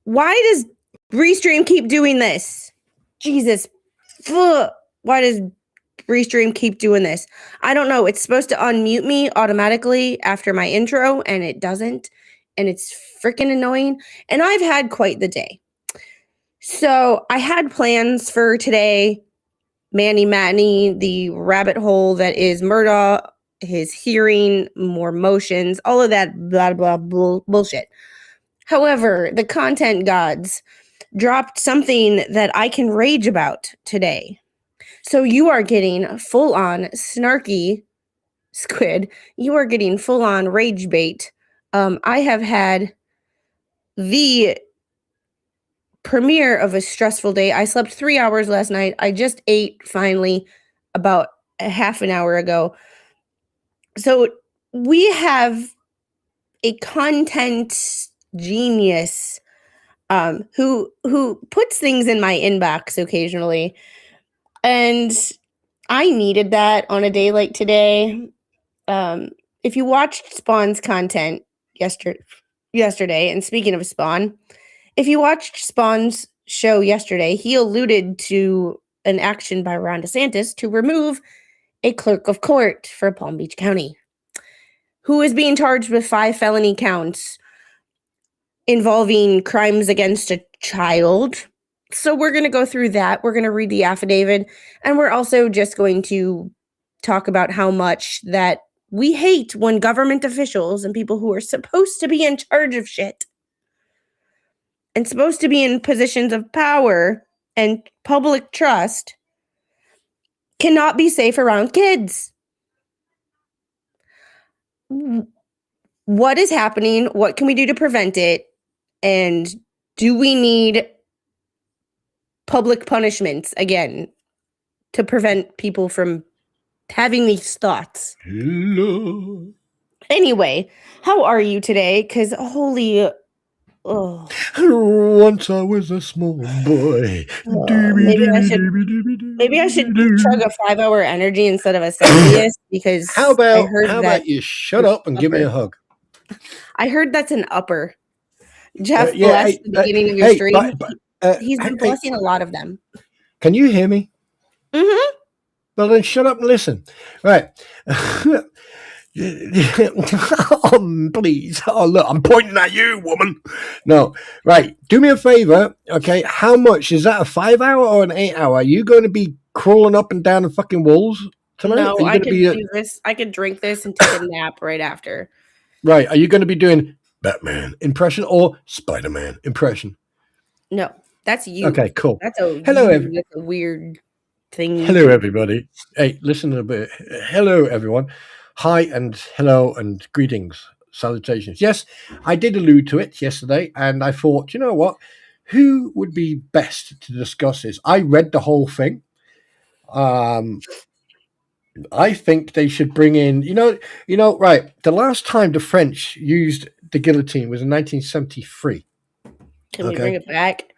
Why does Restream keep doing this? Jesus. Ugh. Why does Restream keep doing this? I don't know. It's supposed to unmute me automatically after my intro, and it doesn't. And it's freaking annoying. And I've had quite the day. So I had plans for today. Manny Matney, the rabbit hole that is Murdaugh, his hearing, more motions, all of that blah, blah, bullshit. However, the content gods dropped something that I can rage about today. So you are getting full-on snarky squid. You are getting full-on rage bait. I have had the premiere of a stressful day. I slept 3 hours last night. I just ate finally about a half an hour ago. So we have a content genius who puts things in my inbox occasionally, and I needed that on a day like today. If you watched Spawn's content yesterday, and speaking of Spawn, if you watched Spawn's show yesterday, he alluded to an action by Ron DeSantis to remove a clerk of court for Palm Beach County, who is being charged with 5 felony counts involving crimes against a child. So we're going to go through that. We're going to read the affidavit, and we're also just going to talk about how much that we hate when government officials and people who are supposed to be in charge of shit and supposed to be in positions of power and public trust cannot be safe around kids. What is happening? What can we do to prevent it? And do we need public punishments again to prevent people from having these thoughts? Hello. Anyway, how are you today? Because holy... Oh. Once I was a small boy. Maybe I should chug a 5-hour energy instead of a Celsius, because how about you shut up and give me a hug? I heard that's an upper. Jeff blessed the beginning of your stream. He's been blessing a lot of them. Can you hear me? Mm-hmm. Well, then shut up and listen. Right. Oh, please. Oh, look, I'm pointing at you, woman. No. Right. Do me a favor. Okay. How much? Is that a 5-hour or an 8-hour? Are you going to be crawling up and down the fucking walls tonight? No, I could do this. I could drink this and take a nap right after. Right. Are you going to be doing Batman impression or Spider-Man impression? No, that's you. Okay, cool. That's a weird thing. Hello, everybody. Hey, listen a bit. Hello, everyone. Hi and hello and greetings, salutations. Yes, I did allude to it yesterday, and I thought, you know what? Who would be best to discuss this? I read the whole thing. I think they should bring in, right. The last time the French used the guillotine was in 1973. Can we bring it back?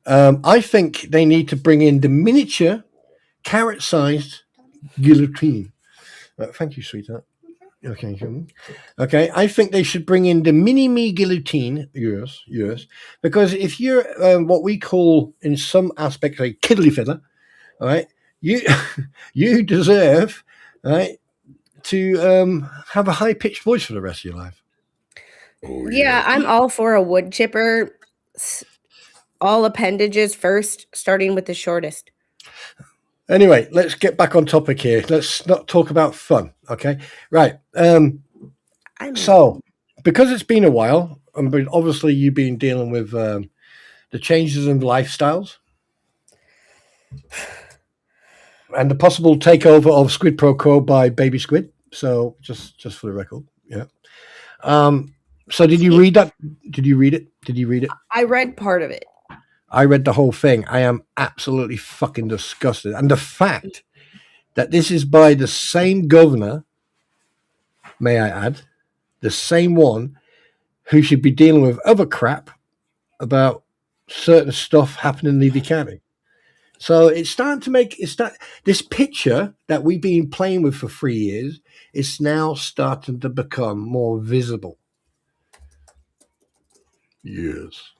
I think they need to bring in the miniature, carrot-sized guillotine. Thank you, sweetheart. Okay. I think they should bring in the mini-me guillotine. Yes. Because if you're what we call, in some aspects, a kiddly fiddler, all right, you deserve, right, to have a high-pitched voice for the rest of your life. Oh, yeah, I'm all for a wood chipper. All appendages first, starting with the shortest. Anyway, let's get back on topic here. Let's not talk about fun, okay? Right. So, because it's been a while, but obviously you've been dealing with the changes in lifestyles and the possible takeover of Squid Pro Quo by Baby Squid. So, just for the record, yeah. So, did you read that? Did you read it? I read part of it. I read the whole thing. I am absolutely fucking disgusted. And the fact that this is by the same governor, may I add, the same one who should be dealing with other crap about certain stuff happening in Levy County. So it's starting to make this picture that we've been playing with for 3 years is now starting to become more visible. Yes.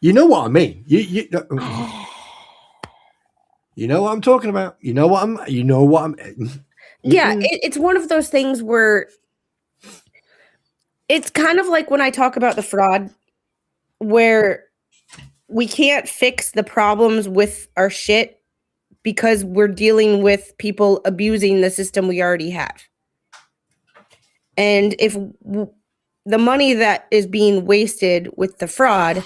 You know what I mean. You know what I'm talking about. You know what I'm. Yeah, it's one of those things where it's kind of like when I talk about the fraud, where we can't fix the problems with our shit because we're dealing with people abusing the system we already have. And if the money that is being wasted with the fraud,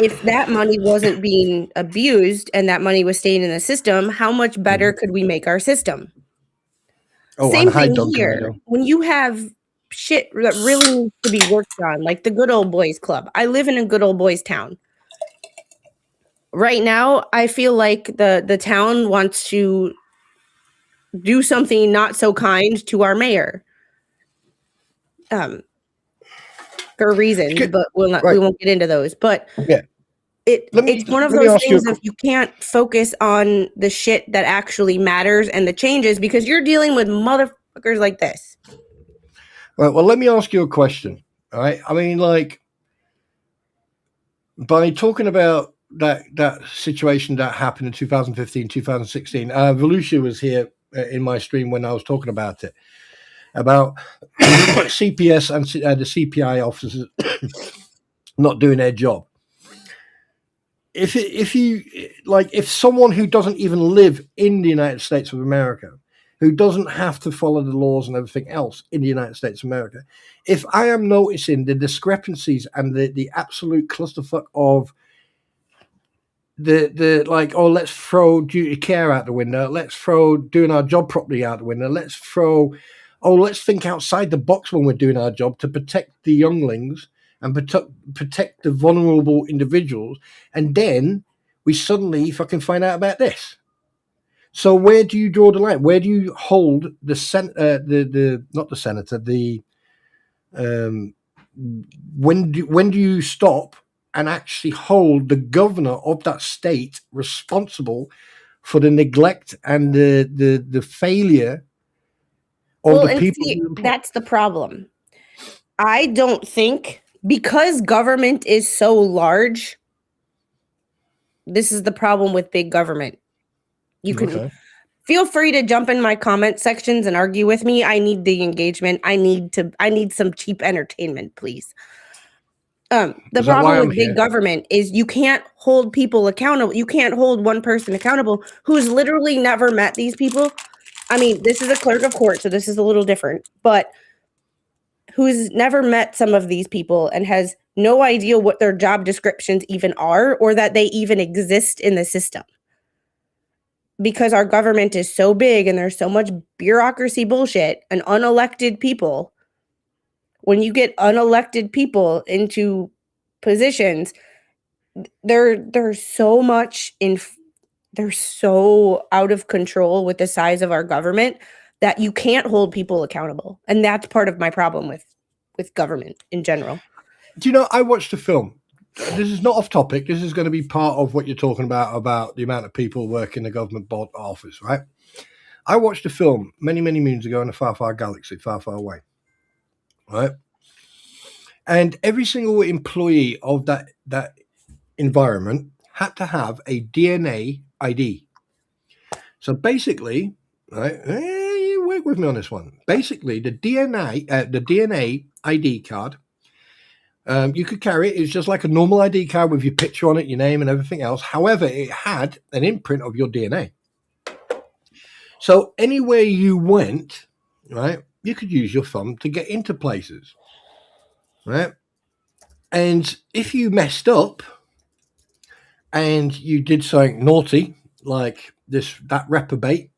if that money wasn't being abused and that money was staying in the system, how much better could we make our system? Oh, Same and hi, thing Don here. Camino. When you have shit that really needs to be worked on, like the Good Old Boys Club. I live in a good old boys town. Right now, I feel like the town wants to do something not so kind to our mayor. For reasons, but we won't get into those. But yeah, it's one of let me those ask you things of you can't focus on the shit that actually matters and the changes because you're dealing with motherfuckers like this. Right, well, let me ask you a question. All right. I mean, like, by talking about that situation that happened in 2015, 2016, Volusia was here in my stream when I was talking about it, about CPS and the CPI officers not doing their job. If someone who doesn't even live in the United States of America, who doesn't have to follow the laws and everything else in the United States of America, if I am noticing the discrepancies and the absolute clusterfuck of the like, oh, let's throw duty of care out the window, let's throw doing our job properly out the window, let's think outside the box when we're doing our job to protect the younglings and protect the vulnerable individuals, and then we suddenly fucking find out about this. So where do you draw the line? Where do you hold not the senator, when do you stop and actually hold the governor of that state responsible for the neglect and the failure of the people? See, that's the problem. I don't think, because government is so large, this is the problem with big government. You can feel free to jump in my comment sections and argue with me. I need the engagement. I need some cheap entertainment, please. The problem with big government is you can't hold people accountable. You can't hold one person accountable who's literally never met these people. I mean, this is a clerk of court, so this is a little different, but who's never met some of these people and has no idea what their job descriptions even are or that they even exist in the system. Because our government is so big and there's so much bureaucracy bullshit and unelected people, when you get unelected people into positions, they're so much they're so out of control with the size of our government that you can't hold people accountable. And that's part of my problem with government in general. Do you know, I watched a film. This is not off topic. This is going to be part of what you're talking about the amount of people working in the government board office, right? I watched a film many, many moons ago in a far, far galaxy, far, far away, right? And every single employee of that environment had to have a DNA ID. So basically, right, you work with me on this one. Basically, the DNA ID card, you could carry it. It's just like a normal ID card with your picture on it, your name, and everything else. However, it had an imprint of your DNA. So anywhere you went, right, you could use your thumb to get into places, right? And if you messed up and you did something naughty, like that reprobate,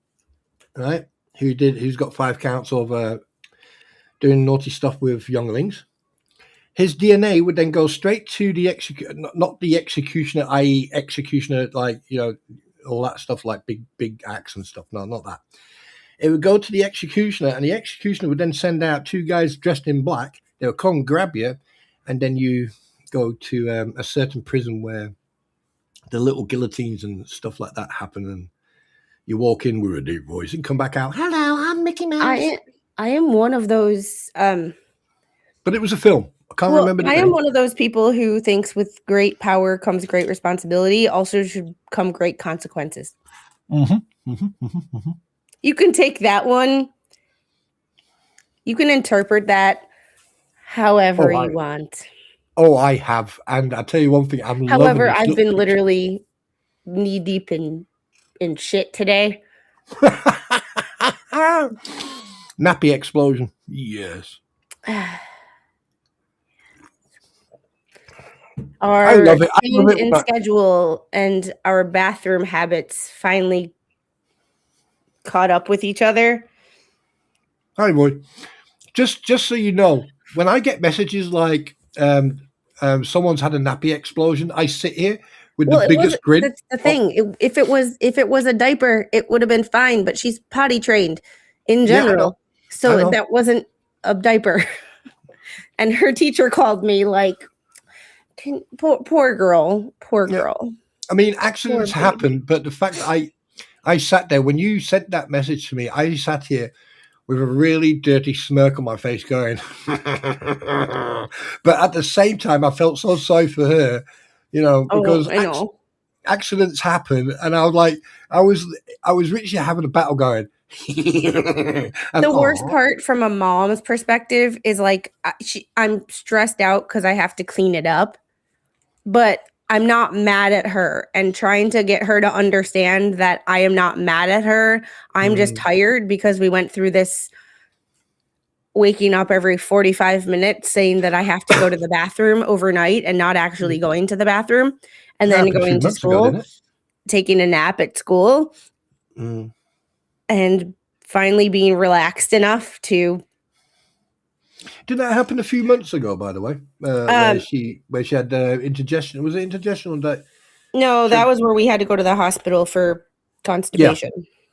right, who's got 5 counts of doing naughty stuff with younglings, his DNA would then go straight to the not the executioner, i.e. executioner, like, all that stuff, like big axe and stuff. No, not that. It would go to the executioner, and the executioner would then send out 2 guys dressed in black. They would come grab you, and then you go to a certain prison where the little guillotines and stuff like that happen, and you walk in with a deep voice and come back out, hello, I'm Mickey Mouse. I am one of those but it was a film. I can't Well, remember the I am name. one of those people who thinks with great power comes great responsibility. Also, should come great consequences. You can take that one. You can interpret that however you want. I have, and I tell you one thing, I'm loving However, this. I've Look, been literally knee deep in shit today. nappy explosion. Yes, I Our love it. I love change it. in schedule and our bathroom habits finally caught up with each other. Hi, boy. Just so you know, when I get messages like someone's had a nappy explosion, I sit here with the Well, it was biggest grin. that's the thing. If it was a diaper, it would have been fine, but she's potty trained in Yeah, I know. general. I So know. that wasn't a diaper. And her teacher called me like, poor girl, poor Yeah. girl. I mean, Poor accidents baby. happen, but the fact that I sat there when you sent that message to me, I sat here with a really dirty smirk on my face going, but at the same time, I felt so sorry for her, Oh, because I know. accidents happen. And I was like, I was literally having a battle going. And The worst part from a mom's perspective is like I'm stressed out because I have to clean it up, but I'm not mad at her and trying to get her to understand that I am not mad at her. I'm just tired because we went through this waking up every 45 minutes saying that I have to go to the bathroom overnight and not actually going to the bathroom and then happened a few going to months ago, school, didn't it? taking a nap at school and finally being relaxed enough to Did that happen a few months ago, by the way? um Where she had indigestion? Was it indigestion or that? no, She that had, was where we had to go to the hospital for yeah, constipation.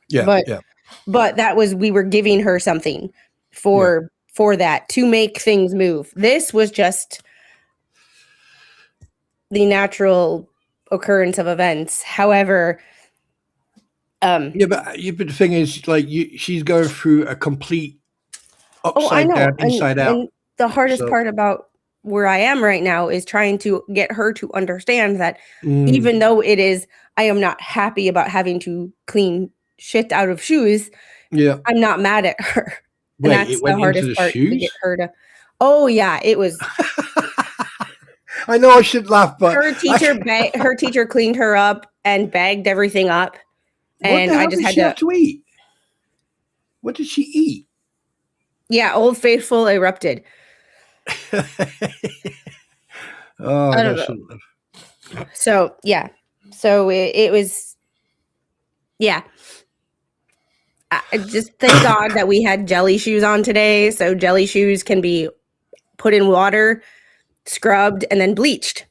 yeah, But yeah. that was we were giving her something for that to make things move. This was just the natural occurrence of events. However, Yeah, but the thing is, like, she's going through a complete oh, I upside know. down, inside out. And the hardest So, part about where I am right now is trying to get her to understand that even though it is I am not happy about having to clean shit out of shoes, yeah. I'm not mad at her. And Wait, that's it the went into hardest the part to get shoes? her to. Oh yeah, it was I know I should laugh, but her teacher cleaned her up and bagged everything up what and the I hell just did had she to have to eat? What did she eat? yeah, Old Faithful erupted. Oh, I I know I don't know. shouldn't have. So, yeah. So it was yeah. I just thank God that we had jelly shoes on today. So jelly shoes can be put in water, scrubbed, and then bleached,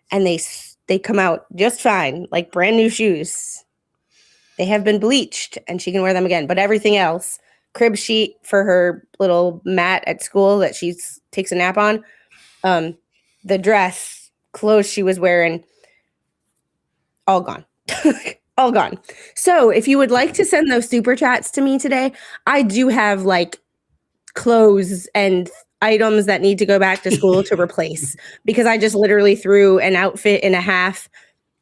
and they come out just fine, like brand new shoes. They have been bleached, and she can wear them again. But everything else, crib sheet for her little mat at school that she takes a nap on, the dress, clothes she was wearing, all gone. All gone. So if you would like to send those super chats to me today, I do have like clothes and items that need to go back to school to replace because I just literally threw an outfit and a half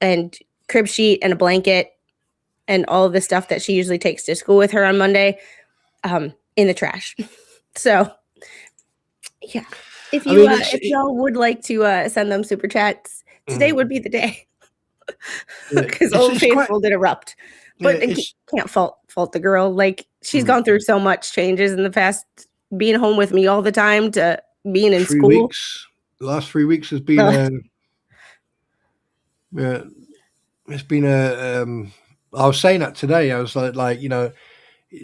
and crib sheet and a blanket and all of the stuff that she usually takes to school with her on Monday in the trash. So yeah, if I you mean, if y'all would like to send them super chats, today would be the day. Because Old it's quite. Faithful did erupt, but can't fault the girl. Like she's gone through so much changes in the past, being home with me all the time to being in 3 school. weeks. The last 3 weeks has been it's been a. I was saying that today. I was like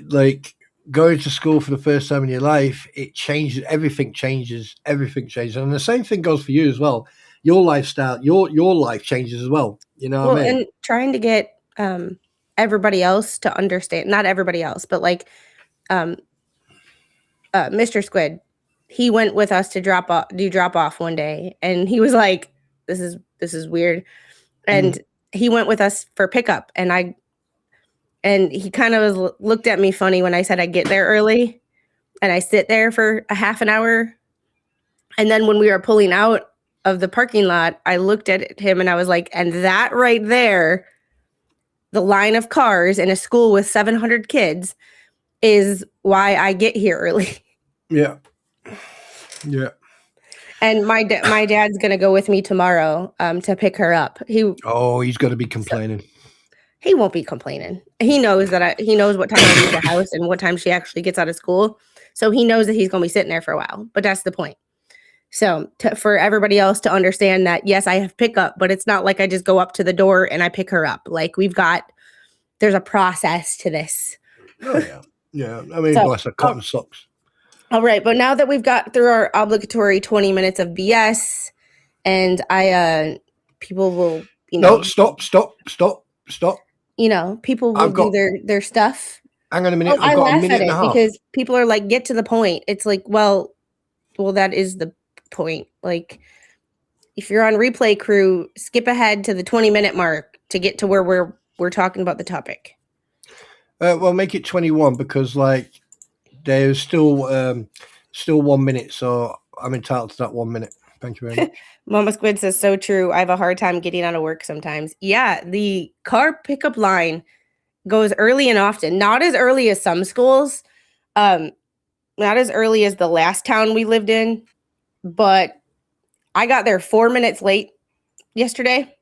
like going to school for the first time in your life. It changes. Everything changes. Everything changes, and the same thing goes for you as well. Your lifestyle, your life changes as well. You know what I mean? And trying to get everybody else to understand, not everybody else, but like Mr. Squid, he went with us to drop off one day, and he was like, "This is weird," and he went with us for pickup, and he kind of looked at me funny when I said I get there early, and I sit there for a half an hour, And then when we were pulling out of the parking lot, I looked at him and I was like, and that right there, the line of cars in a school with 700 kids is why I get here early. Yeah. Yeah. And my dad's going to go with me tomorrow to pick her up. He's got to be complaining. He won't be complaining. He knows that he knows what time I leave the house and what time she actually gets out of school. So he knows that he's going to be sitting there for a while. But that's the point. So for everybody else to understand that, yes, I have pickup, but it's not like I just go up to the door and I pick her up. Like there's a process to this. Oh, yeah. Yeah. I mean, bless her cotton socks. All right. But now that we've got through our obligatory 20 minutes of BS and people will, No, stop. People will do their stuff. Hang on a minute. I laugh at it because people are like, get to the point. It's like, well, that is the point. Like, if you're on replay crew, skip ahead to the 20-minute mark to get to where we're talking about the topic. Well, make it 21 because like there's still 1 minute, so I'm entitled to that 1 minute. Thank you very much. Mama Squid says, so true. I have a hard time getting out of work sometimes. Yeah, the car pickup line goes early and often. Not as early as some schools. Not as early as the last town we lived in. But I got there 4 minutes late yesterday.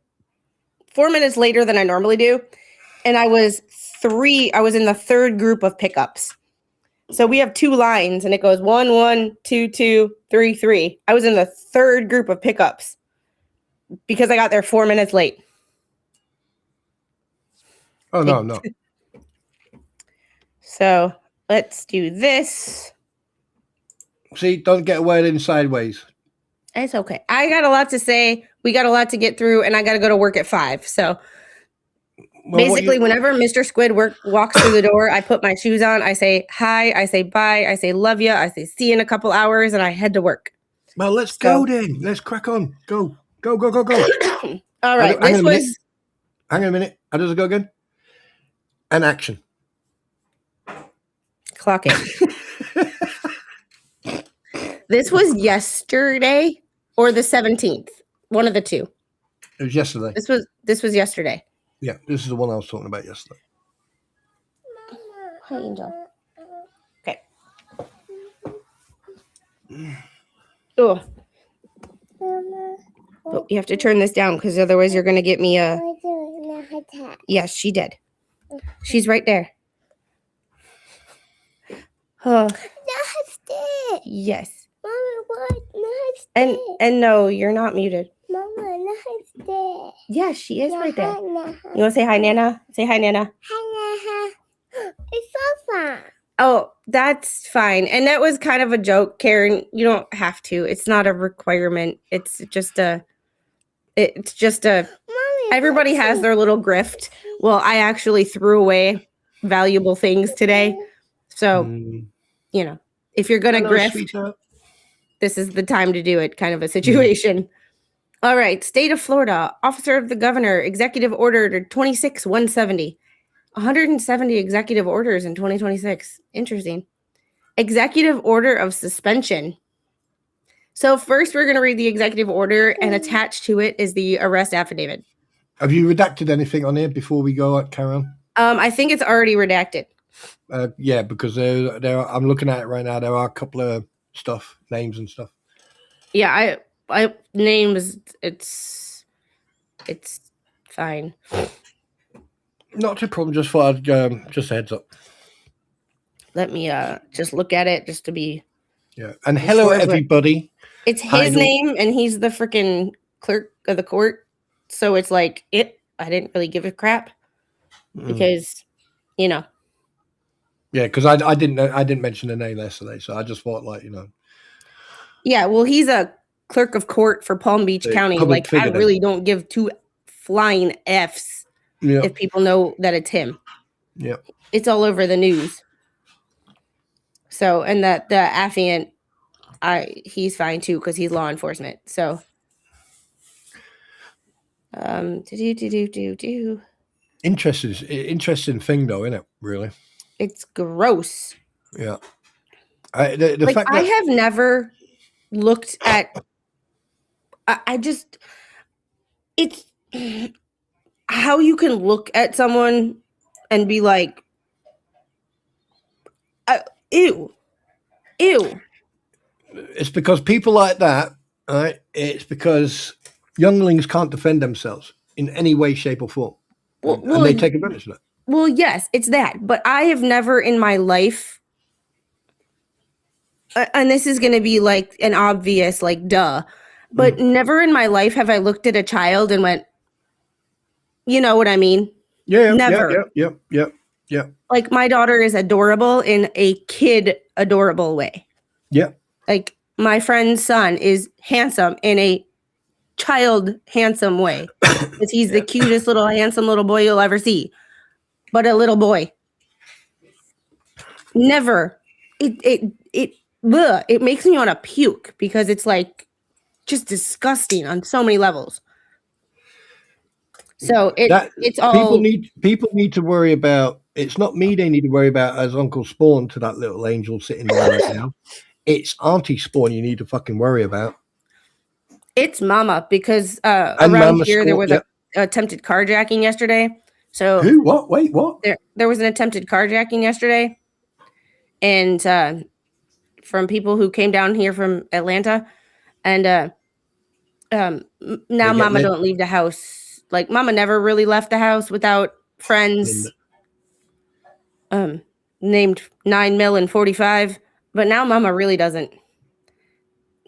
4 minutes later than I normally do. And I was in the third group of pickups. So we have 2 lines and it goes 1, 1, 2, 2, 3, 3. I was in the third group of pickups because I got there 4 minutes late. Oh, no. So let's do this. See, don't get away in sideways. It's okay. I got a lot to say. We got a lot to get through, and I got to go to work at 5. So basically, whenever Mr. Squid walks through the door, I put my shoes on. I say hi. I say bye. I say love you. I say see you in a couple hours, and I head to work. Well, let's go then. Let's crack on. Go. All right. Hang on a minute. How does it go again? And action. Clock it. This was yesterday or the 17th. One of the two. It was yesterday. This was yesterday. Yeah, this is the one I was talking about yesterday. Hi, Angel. Okay. Oh. But you have to turn this down because otherwise you're going to get me a... Yes, she did. She's right there. Oh. Yes. Mama, what? And no, you're not muted. Mama, there. Yeah, she is right there. You want to say hi, Nana? Say hi, Nana. Hi, Nana. It's so fun. Oh, that's fine. And that was kind of a joke, Karen. You don't have to. It's not a requirement. It's just a. Mommy, everybody has their little grift. Well, I actually threw away valuable things today. So, if you're going to grift, sweetheart. This is the time to do it, kind of a situation. All right. State of Florida, Officer of the Governor, Executive Order 26-170. 170 executive orders in 2026. Interesting. Executive Order of Suspension. So first we're going to read the executive order, and attached to it is the arrest affidavit. Have you redacted anything on here before we go, Karen? I think it's already redacted. Yeah, because there I'm looking at it right now. There are a couple of names and stuff. Yeah, I names. It's fine. Not a problem. Just thought I'd just a heads up. Let me just look at it just to be. Yeah, and hello everybody. It's his name, and he's the freaking clerk of the court. So it's like I didn't really give a crap because, Yeah, because I didn't mention the name yesterday, so I just thought Yeah, well, he's a clerk of court for Palm Beach County. Like, I really don't give 2 flying Fs if people know that it's him. Yeah, it's all over the news. So, and the affiant, he's fine too because he's law enforcement. So, Interesting thing though, isn't it? Really, it's gross. Yeah. The like fact I have never looked at, I just, it's how you can look at someone and be like, ew, ew. It's because people like that, right? It's because younglings can't defend themselves in any way, shape, or form. And they take advantage of that. Well, yes, it's that. But I have never in my life, and this is going to be like an obvious, like, duh, but never in my life have I looked at a child and went, you know what I mean? Yeah, Never. yeah. Like, my daughter is adorable in a kid adorable way. Yeah. Like, my friend's son is handsome in a child handsome way. Because he's the cutest little handsome little boy you'll ever see. But a little boy. Never. It makes me want to puke because it's like just disgusting on so many levels. So it's all people need to worry about. It's not me they need to worry about as Uncle Spawn to that little angel sitting there right now. It's Auntie Spawn you need to fucking worry about. It's Mama because And around Mama here there Spawn, was a attempted carjacking yesterday. So who? What? Wait, what? There was an attempted carjacking yesterday, and from people who came down here from Atlanta, and now Mama don't leave the house. Like Mama never really left the house without friends. Named 9 Mil and 45, but now Mama really doesn't.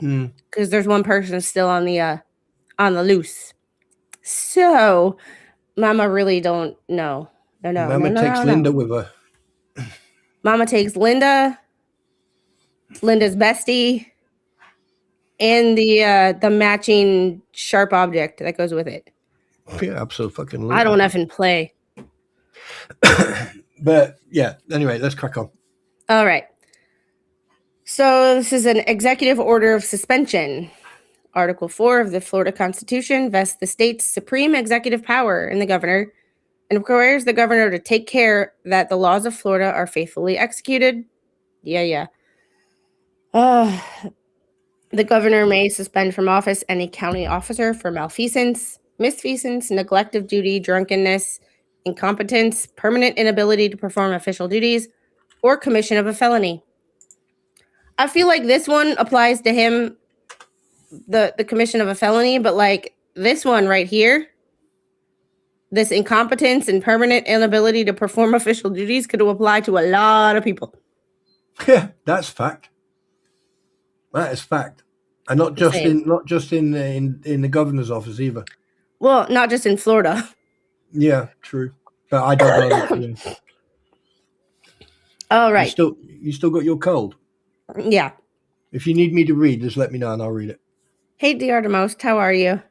Because there's one person still on the loose. So Mama really don't know. No. Mama takes Linda with her. Mama takes Linda's bestie, and the matching sharp object that goes with it. Yeah, absolutely. I don't effing play. But yeah, anyway, let's crack on. All right. So this is an executive order of suspension. Article 4 of the Florida Constitution vests the state's supreme executive power in the governor and requires the governor to take care that the laws of Florida are faithfully executed. Yeah. The governor may suspend from office any county officer for malfeasance, misfeasance, neglect of duty, drunkenness, incompetence, permanent inability to perform official duties, or commission of a felony. I feel like this one applies to him, the commission of a felony, but like this one right here, this incompetence and permanent inability to perform official duties could apply to a lot of people. Yeah, that's fact. That is fact, and not just in the governor's office either. Well, not just in Florida. Yeah, true, but I don't know. Yeah. All right. You still got your cold? Yeah. If you need me to read, just let me know and I'll read it. Hey, Diartemost, how are you?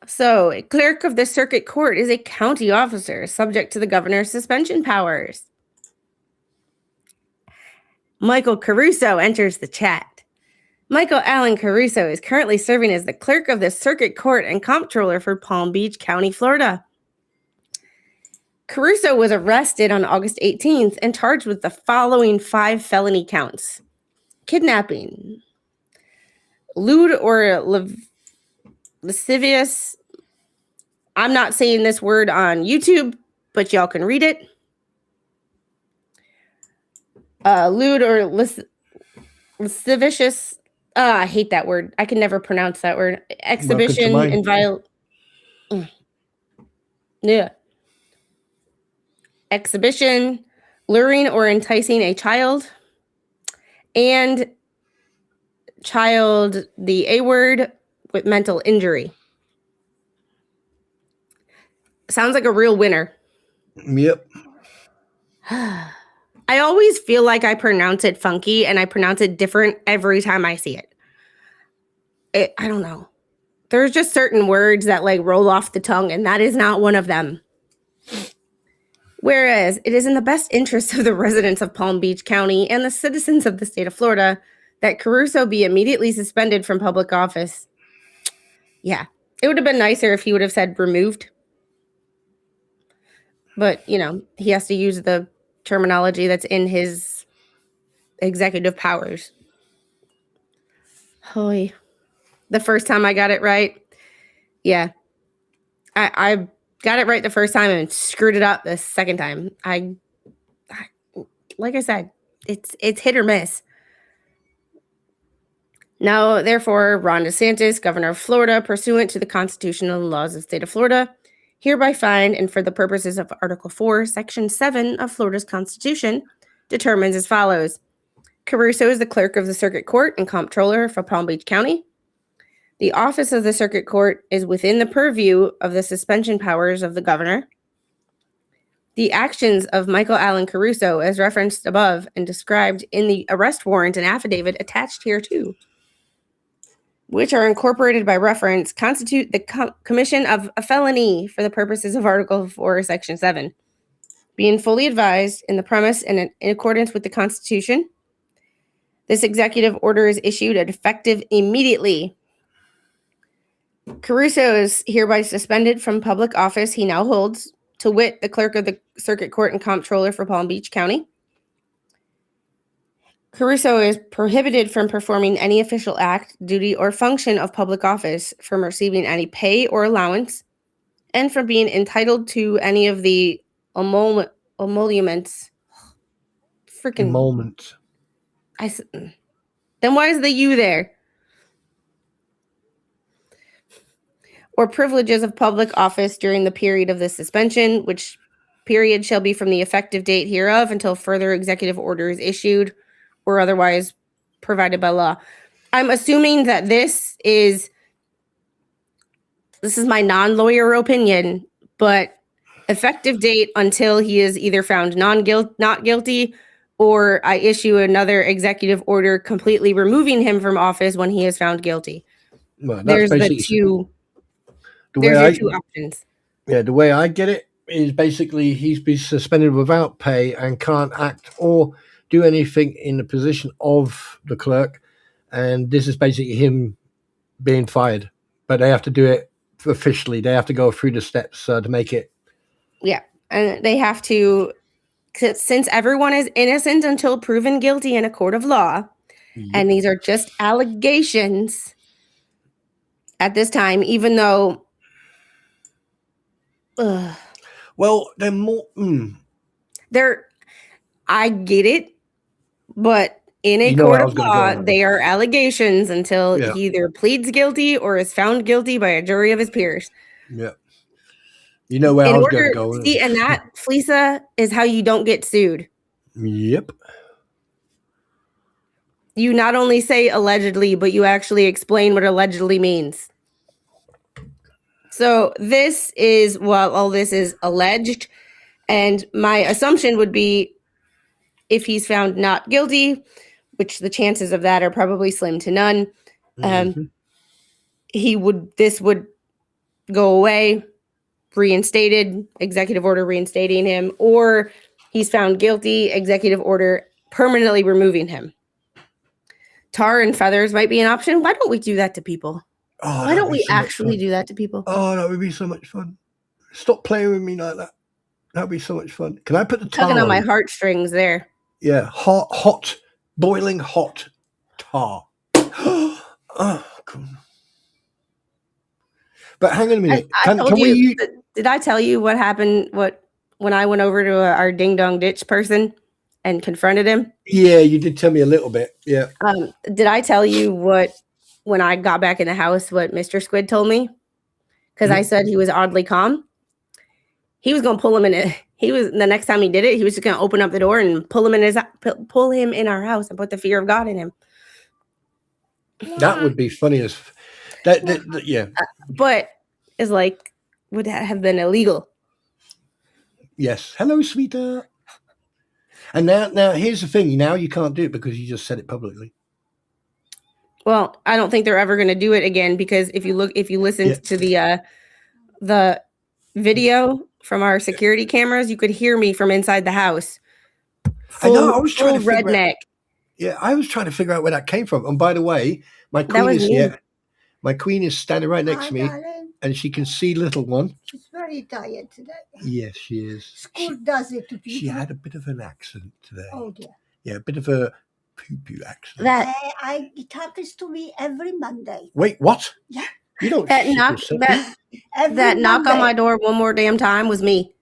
So, a clerk of the circuit court is a county officer subject to the governor's suspension powers. Michael Caruso enters the chat. Michael Allen Caruso is currently serving as the clerk of the circuit court and comptroller for Palm Beach County, Florida. Caruso was arrested on August 18th and charged with the following 5 felony counts: kidnapping, lewd or lascivious. I'm not saying this word on YouTube, but y'all can read it. Lewd or lascivious. I hate that word. I can never pronounce that word. Exhibition and yeah. Exhibition, luring or enticing a child, and child, the A word, with mental injury. Sounds like a real winner. Yep. I always feel like I pronounce it funky and I pronounce it different every time I see it. I don't know. There's just certain words that like roll off the tongue, and that is not one of them. Whereas it is in the best interest of the residents of Palm Beach County and the citizens of the state of Florida that Caruso be immediately suspended from public office. Yeah, it would have been nicer if he would have said removed. But, you know, he has to use the terminology that's in his executive powers. Hoy. The first time I got it right. Yeah. I got it right the first time and screwed it up the second time. I like I said, it's hit or miss. Now, therefore, Ron DeSantis, governor of Florida, pursuant to the Constitution and laws of the state of Florida, hereby find and for the purposes of Article 4, Section 7 of Florida's Constitution, determines as follows. Caruso is the clerk of the circuit court and comptroller for Palm Beach County. The office of the circuit court is within the purview of the suspension powers of the governor. The actions of Michael Allen Caruso, as referenced above and described in the arrest warrant and affidavit attached hereto, which are incorporated by reference, constitute the commission of a felony for the purposes of Article 4, Section 7. Being fully advised in the premise and in accordance with the Constitution, this executive order is issued and effective immediately. Caruso is hereby suspended from public office he now holds, to wit, the clerk of the circuit court and comptroller for Palm Beach County. Caruso is prohibited from performing any official act, duty, or function of public office, from receiving any pay or allowance, and from being entitled to any of the emoluments. Freaking Emolument. Then why is the U there? Or privileges of public office during the period of the suspension, which period shall be from the effective date hereof until further executive order is issued or otherwise provided by law. I'm assuming that this is my non-lawyer opinion, but effective date until he is either found not guilty, or I issue another executive order completely removing him from office when he is found guilty. Well, There's the two. There's your two options. Yeah, the way I get it is basically he's been suspended without pay and can't act or do anything in the position of the clerk, and this is basically him being fired. But they have to do it officially. They have to go through the steps to make it. Yeah, and they have to, since everyone is innocent until proven guilty in a court of law, and these are just allegations at this time, even though. Well, they're more. I get it, but in a court of law, they are allegations until he either pleads guilty or is found guilty by a jury of his peers. Yeah. You know where I was going to go. See, and that, Fleesa, is how you don't get sued. Yep. You not only say allegedly, but you actually explain what allegedly means. So this is all this is alleged, and my assumption would be if he's found not guilty, which the chances of that are probably slim to none, this would go away, reinstated, executive order reinstating him, or he's found guilty, executive order permanently removing him. Tar and feathers might be an option. Why don't we do that to people? Oh, why don't we actually do that to people? Oh, that would be so much fun. Stop playing with me like that. That would be so much fun. Can I put the tar tugging on my heartstrings there? Yeah, hot, boiling hot tar. Oh, cool. But hang on a minute. Did I tell you what happened? When I went over to our ding dong ditch person and confronted him? Yeah, you did tell me a little bit. Yeah. Did I tell you when I got back in the house, what Mr. Squid told me? Because I said he was oddly calm. He was going to pull him in it. The next time he did it, he was just going to open up the door and pull him in our house and put the fear of God in him. That would be funny as that. Yeah. But it's like, would that have been illegal? Yes. Hello, sweetheart. And now here's the thing. Now you can't do it because you just said it publicly. Well, I don't think they're ever going to do it again, because if you listen to the video from our security cameras, you could hear me from inside the house. I know. I was trying to redneck. I was trying to figure out where that came from. And by the way, my queen is standing right next to me, darling. And she can see little one. She's very tired today. Yes, she is. School does it to people. She had a bit of an accident today. Oh dear. Yeah, a bit of a poo accent. That He talks to me every Monday. Wait, what? Yeah. You don't that shit knock yourself. Every that knock on my Monday. door one more damn time was me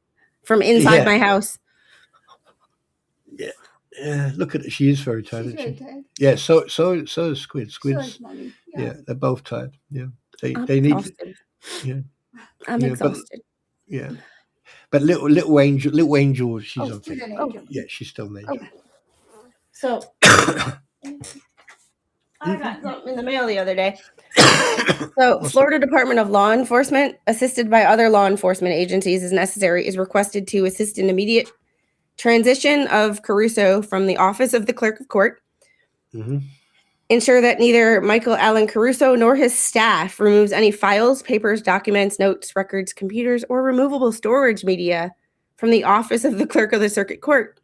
from inside Yeah. my house. Yeah, look at it. She is very tired, She's isn't very she? tired. Yeah, so is Squid. So Squid's is Mommy. yeah, they're both tired. Yeah. I'm They need exhausted. yeah. I'm Yeah, but- exhausted. yeah. But little angel, she's on She's thing. an Oh. angel. Yeah, she's still an angel. So I got something in the mail the other day. So Florida Department of Law Enforcement, assisted by other law enforcement agencies as necessary, is requested to assist in immediate transition of Caruso from the office of the Clerk of Court. Mhm. Ensure that neither Michael Allen Caruso nor his staff removes any files, papers, documents, notes, records, computers, or removable storage media from the office of the Clerk of the Circuit Court.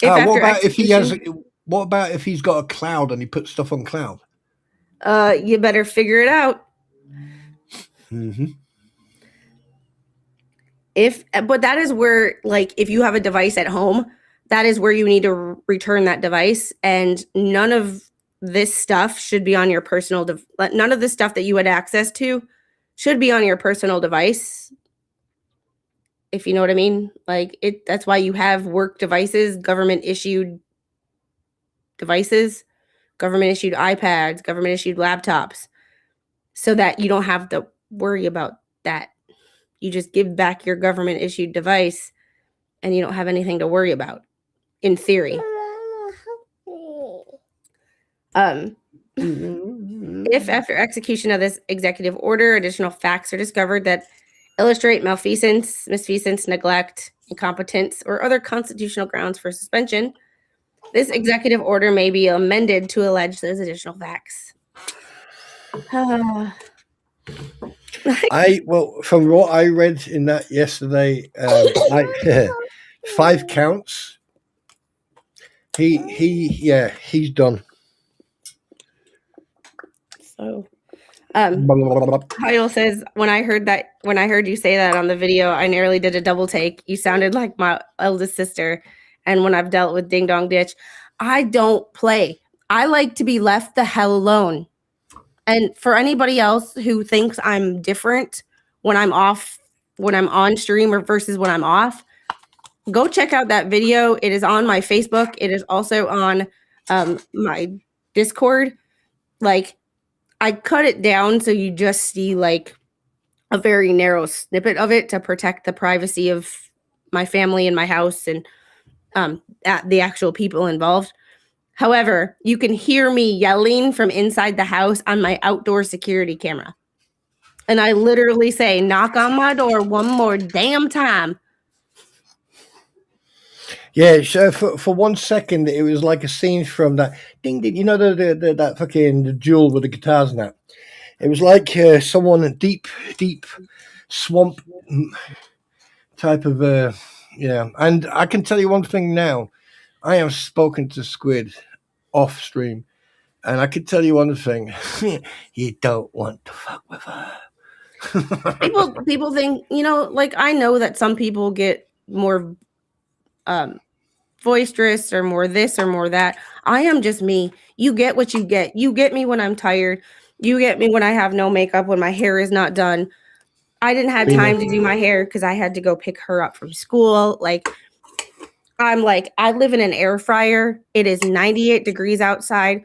What after about if he has? execution- What about if he's got a cloud and he puts stuff on cloud? You better figure it out. Mm-hmm. But that is where, like, if you have a device at home, that is where you need to return that device, and none of this stuff should be on your personal none of the stuff that you had access to should be on your personal device, if you know what I mean. Like, that's why you have work devices, government issued devices, government issued iPads, government issued laptops, so that you don't have to worry about that. You just give back your government issued device and you don't have anything to worry about, in theory. If after execution of this executive order, additional facts are discovered that illustrate malfeasance, misfeasance, neglect, incompetence, or other constitutional grounds for suspension, this executive order may be amended to allege those additional facts. From what I read in that yesterday, 5 counts. He's done. So, Kyle says, when I heard you say that on the video, I nearly did a double take. You sounded like my eldest sister. And when I've dealt with Ding Dong Ditch, I don't play. I like to be left the hell alone. And for anybody else who thinks I'm different when I'm on stream or versus when I'm off, go check out that video. It is on my Facebook. It is also on my Discord. Like, I cut it down so you just see like a very narrow snippet of it to protect the privacy of my family and my house and the actual people involved. However, you can hear me yelling from inside the house on my outdoor security camera. And I literally say, knock on my door one more damn time. Yeah, so for 1 second, it was like a scene from that ding ding. You know that fucking the duel with the guitars and that. It was like someone in deep swamp type of And I can tell you one thing now. I have spoken to Squid off stream, and I can tell you one thing: you don't want to fuck with her. People think, like, I know that some people get more boisterous or more this or more that. I am just me. You get what you get. You get me when I'm tired. You get me when I have no makeup, when my hair is not done. I didn't have time to do my hair because I had to go pick her up from school. I live in an air fryer. It is 98 degrees outside.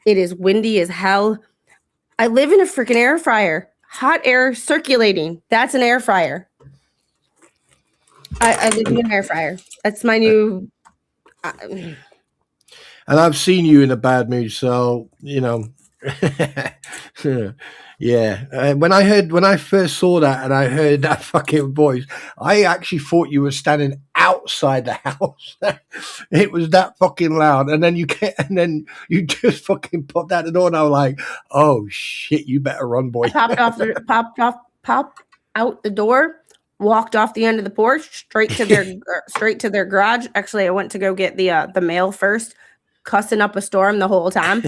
It is windy as hell. I live in a freaking air fryer. Hot air circulating. That's an air fryer. I live in an air fryer. That's my new... And I've seen you in a bad mood, so, yeah. When I first saw that and I heard that fucking voice, I actually thought you were standing outside the house. It was that fucking loud, and then you just fucking popped out the door, and I was like, "Oh shit, you better run, boy!" I popped out the door, walked off the end of the porch straight to their garage. Actually, I went to go get the mail first, cussing up a storm the whole time,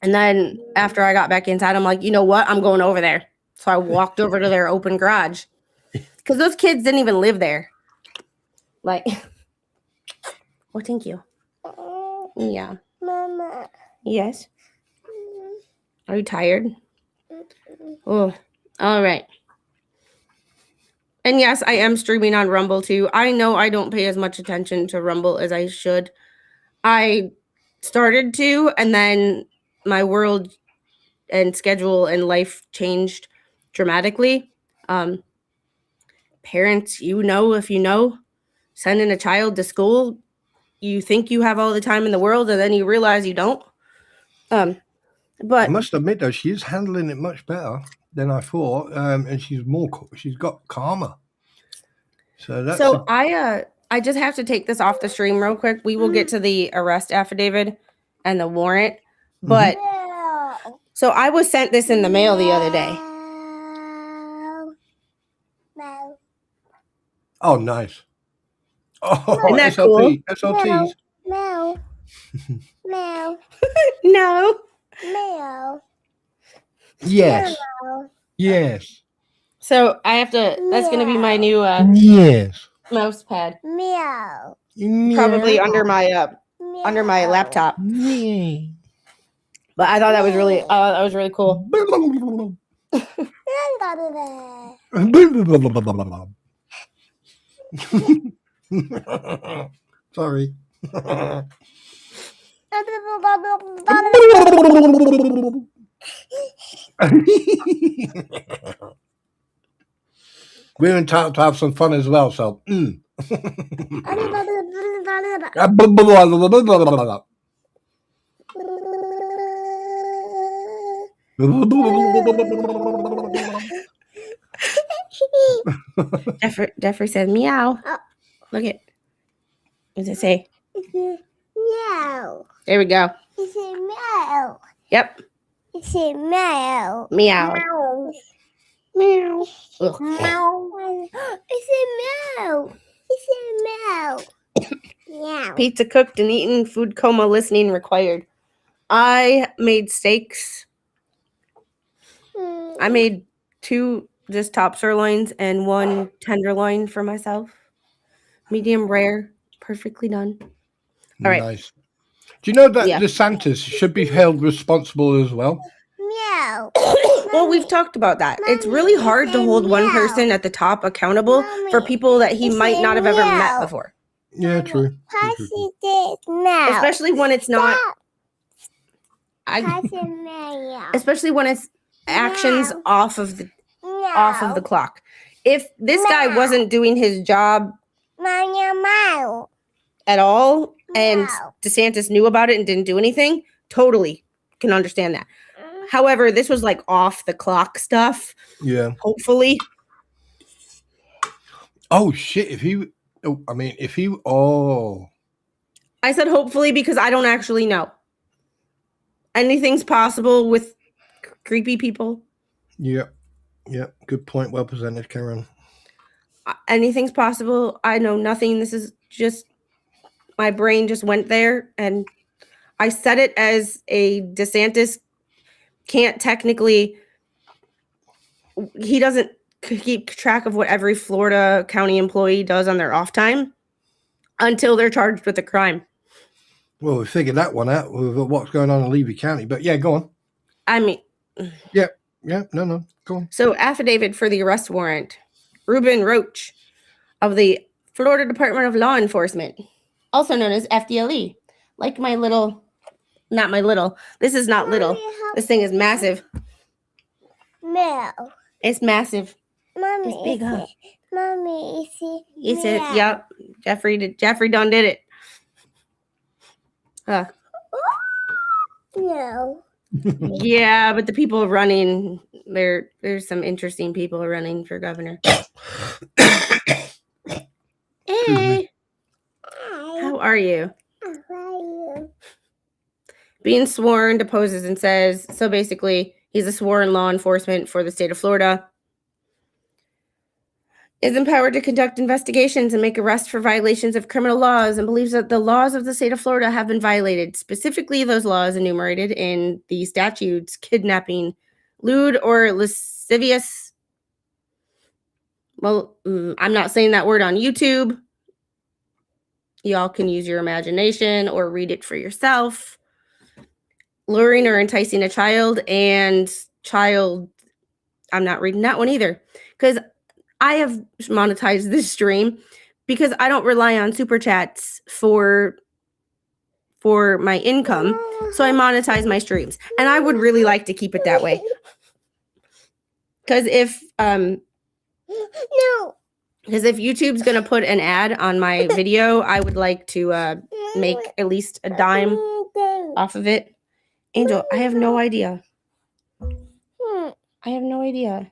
and then after I got back inside, I'm like, you know what? I'm going over there. So I walked over to their open garage because those kids didn't even live there. Oh, thank you. Yeah. Mama. Yes. Are you tired? Oh, all right. And yes, I am streaming on Rumble too. I know I don't pay as much attention to Rumble as I should. I started to, and then my world and schedule and life changed dramatically. Parents, if you know, sending a child to school, you think you have all the time in the world, and then you realize you don't. I But must admit though, she's handling it much better than I thought, and she's got calmer. So that's so I just have to take this off the stream real quick. We will get to the arrest affidavit and the warrant. But so I was sent this in the mail the other day. No. oh nice. Oh, Isn't that cool? SLTs. No. No. No. No. Yes. Yes. So I have to. That's going to be my new Yes. mouse pad, Meow. probably under my laptop. Yeah. But I thought that was really cool. Sorry. We're entitled to have some fun as well, so. Jeffrey said meow. Oh. Look it. What does it say? Meow. There we go. It's a meow. Yep. It's a meow. Meow. Meow. Meow. Ugh. Meow. It's a meow. It's a meow. Meow. Pizza cooked and eaten. Food coma listening required. I made steaks. I made 2 just top sirloins and 1 tenderloin for myself. Medium rare. Perfectly done. All right. Nice. Do you know that Yeah. DeSantis should be held responsible as well? Meow. Well, we've talked about that. It's really hard to hold one person at the top accountable for people that he might not have ever met before. Yeah, true. Pass it now. Especially when it's not. Pass it now. Especially when it's actions Meow. off of the clock. If this guy wasn't doing his job Meow. at all, and Meow. DeSantis knew about it and didn't do anything, totally can understand that. However, this was like off the clock stuff. Yeah. Hopefully. Oh shit! I said hopefully because I don't actually know. Anything's possible with creepy people. Yeah. Good point. Well presented, Karen. Anything's possible. I know nothing. This is just my brain just went there, and I said it as a DeSantis can't technically. He doesn't keep track of what every Florida county employee does on their off time until they're charged with a crime. Well, we figured that one out with what's going on in Levy County. But yeah, go on. I mean, Yeah, no, go on. so affidavit for the arrest warrant. Ruben Roach of the Florida Department of Law Enforcement, also known as FDLE. Like my little, not my little. This is not little. This thing is massive. Meow. It's massive. Mommy. It's big, huh? Mommy, is it? He said, "Yep." Jeffrey done did it. No. Yeah, but the people running, there's some interesting people running for governor. Hey, how are you? How are you? Being sworn deposes and says, so basically, he's a sworn law enforcement for the state of Florida. Is empowered to conduct investigations and make arrests for violations of criminal laws and believes that the laws of the state of Florida have been violated, specifically those laws enumerated in the statutes kidnapping, lewd or lascivious. Well, I'm not saying that word on YouTube. Y'all can use your imagination or read it for yourself. Luring or enticing a child and child. I'm not reading that one either because I have monetized this stream because I don't rely on super chats for my income. So I monetize my streams, and I would really like to keep it that way. Because if No. YouTube's gonna put an ad on my video, I would like to make at least a dime off of it. Angel, I have no idea. I have no idea.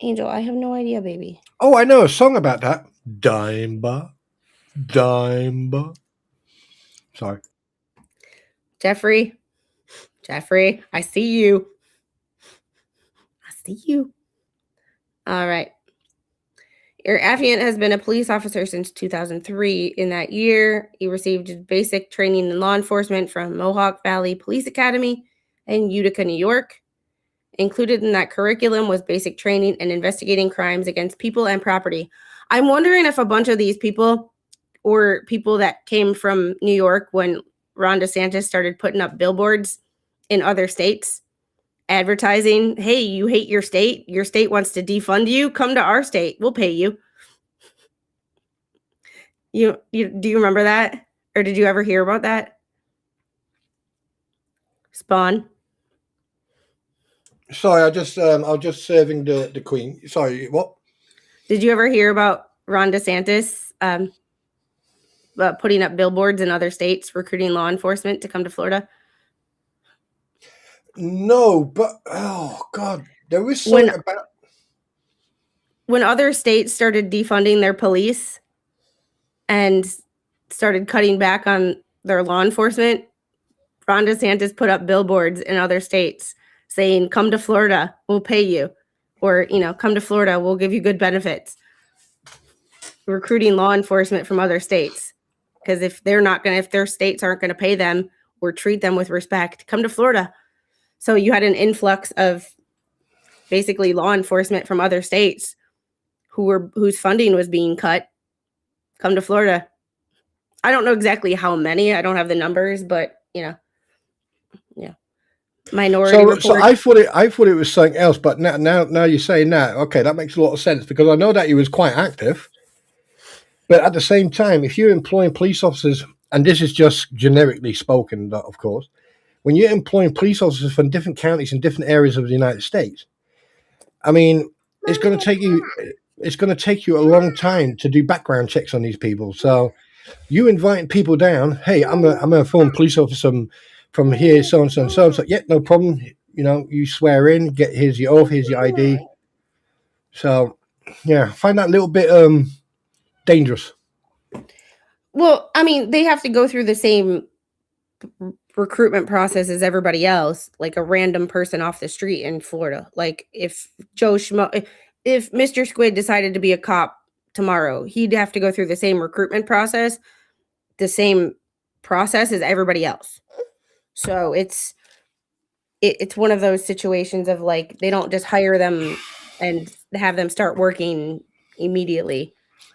Angel, I have no idea, baby. Oh, I know a song about that. Dimeba. Sorry. Jeffrey, I see you. All right. Your affiant has been a police officer since 2003. In that year, he received basic training in law enforcement from Mohawk Valley Police Academy in Utica, New York. Included in that curriculum was basic training in investigating crimes against people and property. I'm wondering if a bunch of these people or people that came from New York when Ron DeSantis started putting up billboards in other states advertising, hey, you hate your state wants to defund you, come to our state, we'll pay you. You do you remember that? Or did you ever hear about that? Spawn? Sorry, I was just serving the Queen. Sorry, what? Did you ever hear about Ron DeSantis putting up billboards in other states, recruiting law enforcement to come to Florida? No, but oh god, there was something about when other states started defunding their police and started cutting back on their law enforcement, Ron DeSantis put up billboards in other states saying, come to Florida, we'll pay you. Or, come to Florida, we'll give you good benefits. Recruiting law enforcement from other states. Because if their states aren't going to pay them or treat them with respect, come to Florida. So you had an influx of basically law enforcement from other states whose funding was being cut. Come to Florida. I don't know exactly how many. I don't have the numbers, but yeah. Minority Report. So I thought it was something else, but now you're saying that. Okay, that makes a lot of sense because I know that he was quite active. But at the same time, if you're employing police officers, and this is just generically spoken, of course, when you're employing police officers from different counties and different areas of the United States, I mean, it's going to take you a long time to do background checks on these people. So you inviting people down, hey, I'm a former police officer from here, so and so and so. So yeah, no problem. You swear in, here's your oath, here's your ID. So yeah, find that a little bit dangerous. Well, I mean, they have to go through the same recruitment process as everybody else, like a random person off the street in Florida. Like if if Mr. Squid decided to be a cop tomorrow, he'd have to go through the same recruitment process, the same process as everybody else. So it's one of those situations of like, they don't just hire them and have them start working immediately.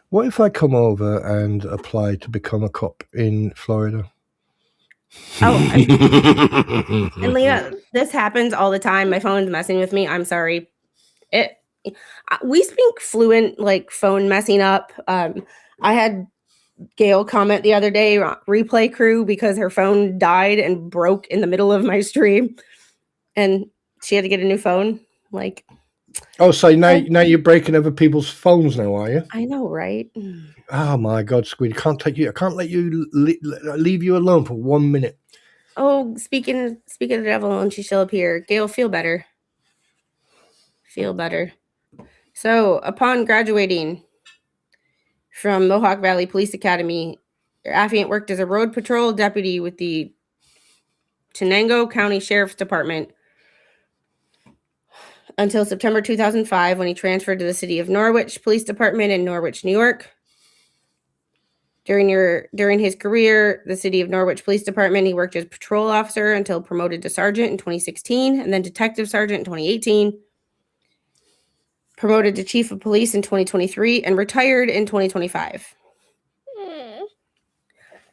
What if I come over and apply to become a cop in Florida? Oh, and Leah, this happens all the time. My phone's messing with me. I'm sorry. We speak fluent, like phone messing up. I had Gail comment the other day, replay crew, because her phone died and broke in the middle of my stream, and she had to get a new phone. Like, oh, so now you're breaking other people's phones now, are you? I know, right? Oh my God, Squid! I can't let you leave you alone for 1 minute. Oh, speaking of the devil, and she shall appear. Gail, feel better. Feel better. So, upon graduating from Mohawk Valley Police Academy, your affiant worked as a road patrol deputy with the Chenango County Sheriff's Department until September 2005, when he transferred to the City of Norwich Police Department in Norwich, New York. During his career, the City of Norwich Police Department, he worked as patrol officer until promoted to sergeant in 2016, and then detective sergeant in 2018. Promoted to chief of police in 2023 and retired in 2025.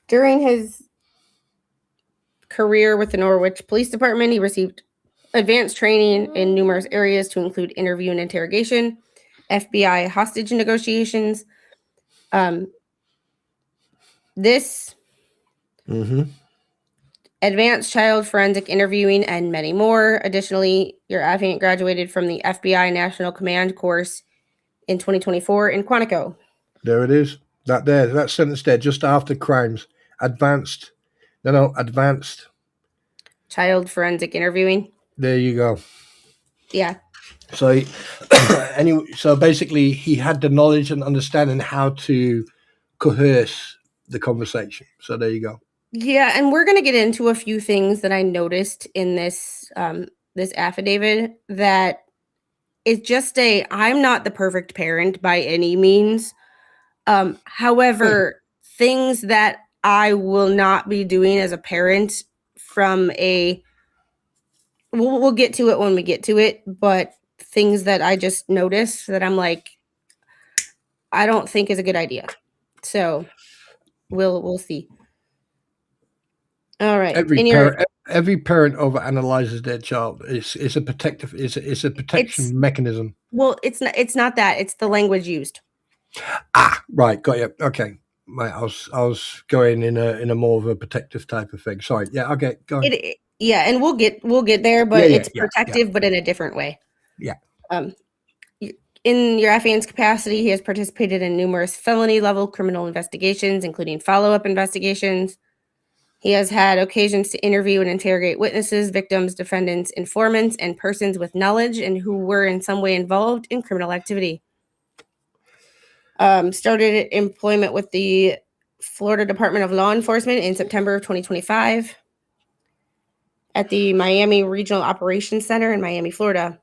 During his career with the Norwich Police Department, he received advanced training in numerous areas to include interview and interrogation, FBI hostage negotiations. This Mm-hmm. advanced child forensic interviewing, and many more. Additionally, your affiant graduated from the FBI National Command course in 2024 in Quantico. There it is. That sentence there, just after crimes. Advanced. Advanced. Child forensic interviewing. There you go. Yeah. So, anyway, so basically, he had the knowledge and understanding how to coerce the conversation. So there you go. Yeah, and we're going to get into a few things that I noticed in this this affidavit that is just I'm not the perfect parent by any means. However, things that I will not be doing as a parent from we'll get to it when we get to it, but things that I just noticed that I'm like, I don't think is a good idea. So we'll see. All right. Every parent overanalyzes their child. It's a protective. It's a protection mechanism. Well, it's not that. It's the language used. Right. Got you. Okay. Right. I was going in a more of a protective type of thing. Sorry. Yeah. Okay. Go on. Yeah, and we'll get there, but it's protective, but in a different way. Yeah. In your affiant's capacity, he has participated in numerous felony-level criminal investigations, including follow-up investigations. He has had occasions to interview and interrogate witnesses, victims, defendants, informants, and persons with knowledge and who were in some way involved in criminal activity. Started employment with the Florida Department of Law Enforcement in September of 2025 at the Miami Regional Operations Center in Miami, Florida.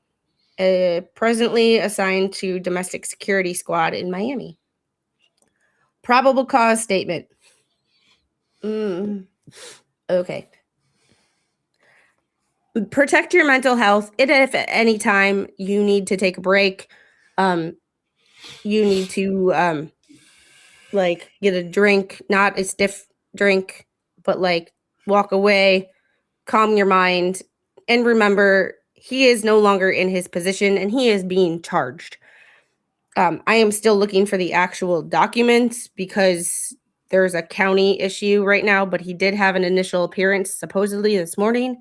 Presently assigned to Domestic Security Squad in Miami. Probable cause statement. Okay. Protect your mental health. If at any time you need to take a break, you need to get a drink, not a stiff drink, but walk away, calm your mind, and remember he is no longer in his position and he is being charged. I am still looking for the actual documents because there's a county issue right now, but he did have an initial appearance supposedly this morning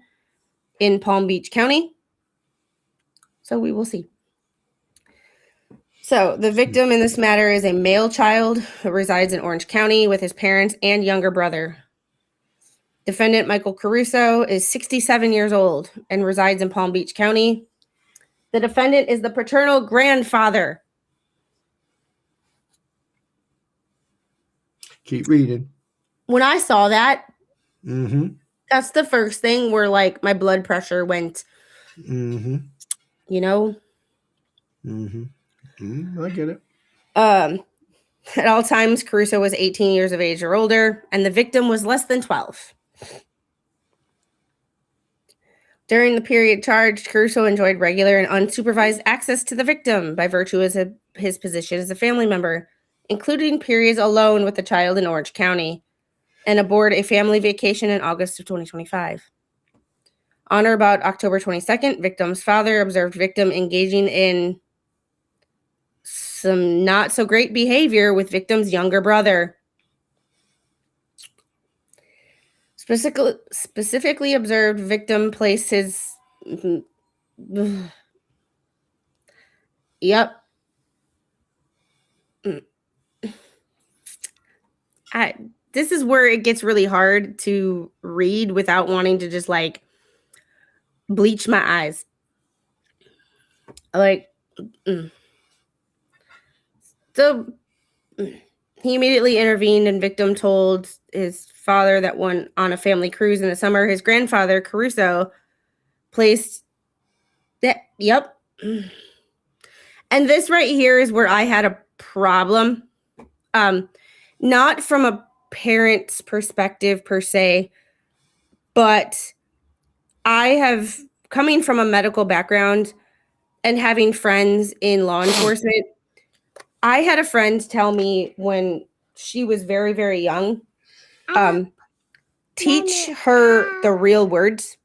in Palm Beach County. So we will see. So the victim in this matter is a male child who resides in Orange County with his parents and younger brother. Defendant Michael Caruso is 67 years old and resides in Palm Beach County. The defendant is the paternal grandfather. Keep reading. When I saw that, that's the first thing where my blood pressure went. You know? I get it. At all times, Caruso was 18 years of age or older, and the victim was less than 12. During the period charged, Caruso enjoyed regular and unsupervised access to the victim by virtue of his position as a family member, including periods alone with the child in Orange County, and aboard a family vacation in August of 2025. On or about October 22nd, victim's father observed victim engaging in some not so great behavior with victim's younger brother. Specifically observed victim place his... Yep. This is where it gets really hard to read without wanting to just bleach my eyes. So he immediately intervened, and victim told his father that when on a family cruise in the summer, his grandfather, Caruso, placed that. Yep. And this right here is where I had a problem. Not from a parent's perspective per se, but I have, coming from a medical background and having friends in law enforcement, I had a friend tell me when she was very, very young teach her the real words.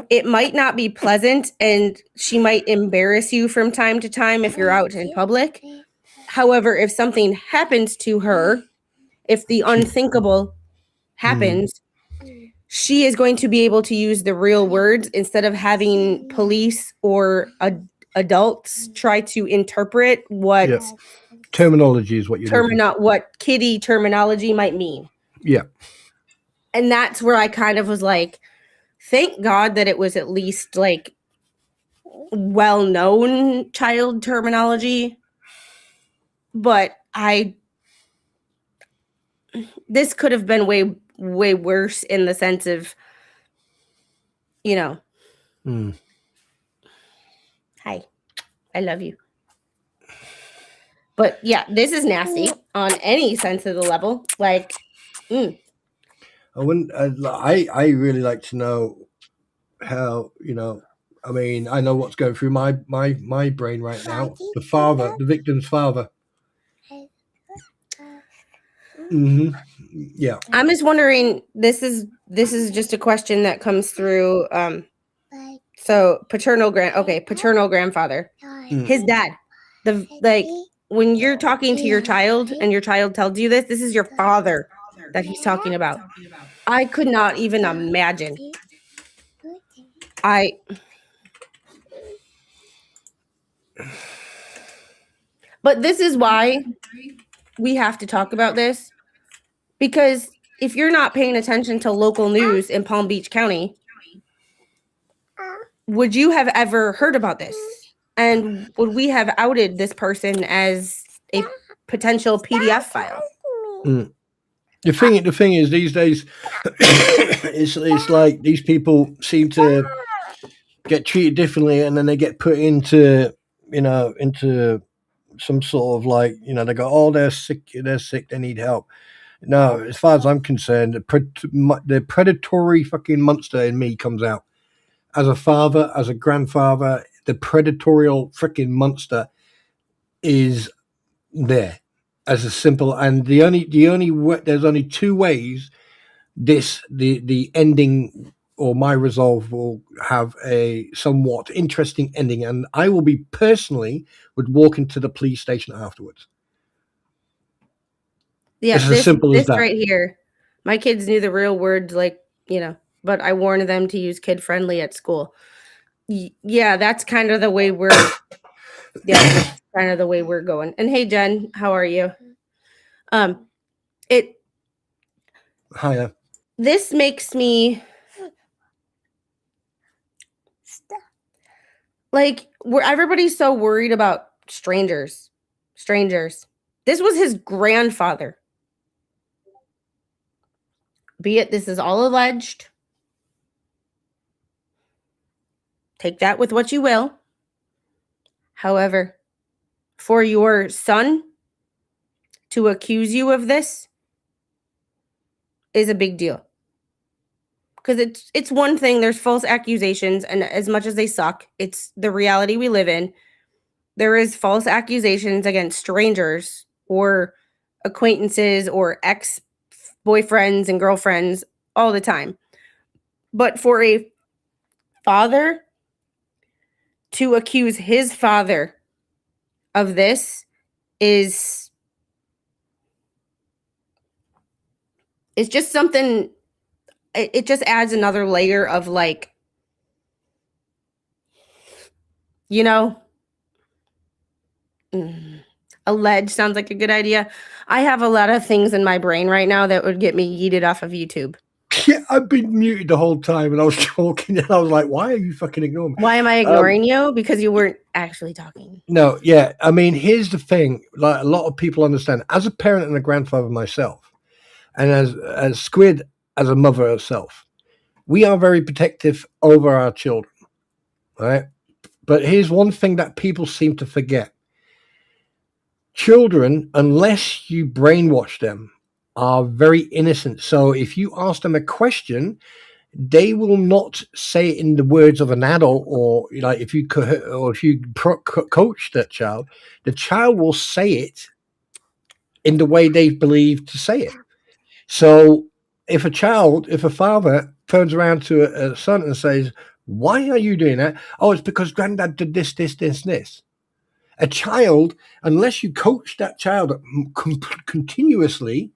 It might not be pleasant and she might embarrass you from time to time if you're out in public. However, if something happens to her, if the unthinkable happens, she is going to be able to use the real words instead of having police or adults try to interpret what terminology is what you're looking for. what kiddie terminology might mean. Yeah. And that's where I kind of was like, thank God that it was at least like well-known child terminology. But this could have been way, way worse in the sense of, you know, hi, I love you. But yeah, this is nasty on any sense of the level. Like, I wouldn't. I really like to know how, you know. I mean, I know what's going through my brain right now. The father, the victim's father. Yeah. I'm just wondering. This is just a question that comes through. So paternal grandfather, his dad. When you're talking to your child and your child tells you this is your father that he's talking about. I could not even imagine. But this is why we have to talk about this, because if you're not paying attention to local news in Palm Beach County, would you have ever heard about this? And would we have outed this person as a potential PDF file? The thing is, these days, it's like these people seem to get treated differently, and then they get put into some sort of like, they go, oh, they're sick, they need help. No, as far as I'm concerned, the predatory fucking monster in me comes out. As a father, as a grandfather, the predatorial freaking monster is there. As a simple, and the only there's only two ways the ending or my resolve will have a somewhat interesting ending, and I will be personally would walk into the police station afterwards. Yeah, it's as simple as that. Right here, my kids knew the real words, but I warned them to use kid friendly at school. Yeah, that's kind of the way we're. That's kind of the way we're going. And hey, Jen, how are you? Hiya. This makes me like everybody's so worried about strangers. This was his grandfather. Be it this is all alleged. Take that with what you will. However, for your son to accuse you of this is a big deal. Because it's one thing, there's false accusations, and as much as they suck, it's the reality we live in. There is false accusations against strangers or acquaintances or ex-boyfriends and girlfriends all the time. But for a father to accuse his father of this is just something. It just adds another layer of like, allege sounds like a good idea. I have a lot of things in my brain right now that would get me yeeted off of YouTube. Yeah, I've been muted the whole time, and I was talking, and I was like, "Why are you fucking ignoring me?" Why am I ignoring you? Because you weren't actually talking. No, yeah. I mean, here's the thing: like a lot of people understand. As a parent and a grandfather myself, and as Squid as a mother herself, we are very protective over our children, right? But here's one thing that people seem to forget: children, unless you brainwash them, are very innocent. So if you ask them a question, they will not say it in the words of an adult, or if you coach that child, the child will say it in the way they believe to say it. So if a father turns around to a son and says, "Why are you doing that?" "Oh, it's because granddad did this, this, this, this." A child, unless you coach that child continuously,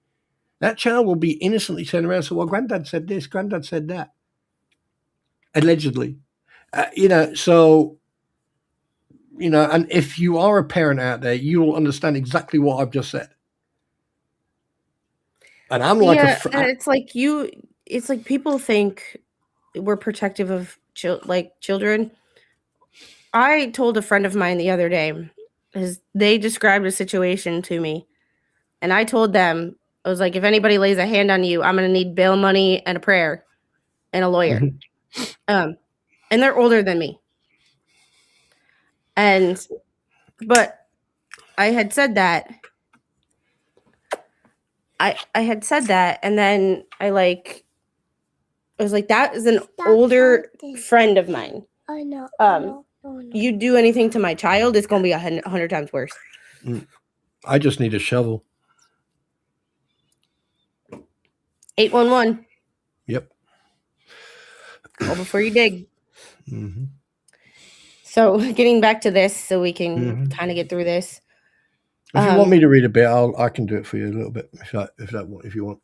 that child will be innocently turning around and say, "Well, granddad said this, granddad said that," allegedly. So, and if you are a parent out there, you will understand exactly what I've just said. And I'm like and it's like people think we're protective of children. I told a friend of mine the other day, they described a situation to me, and I told them, I was like, if anybody lays a hand on you, I'm going to need bail money and a prayer and a lawyer. And they're older than me. But I had said that. I had said that, and then I was like, that is an older friend of mine. Oh no. No. You do anything to my child, it's going to be 100 times worse. I just need a shovel. 811. Yep. Call before you dig. Mm-hmm. So getting back to this, so we can kind of get through this. If you want me to read a bit, I can do it for you a little bit if you want.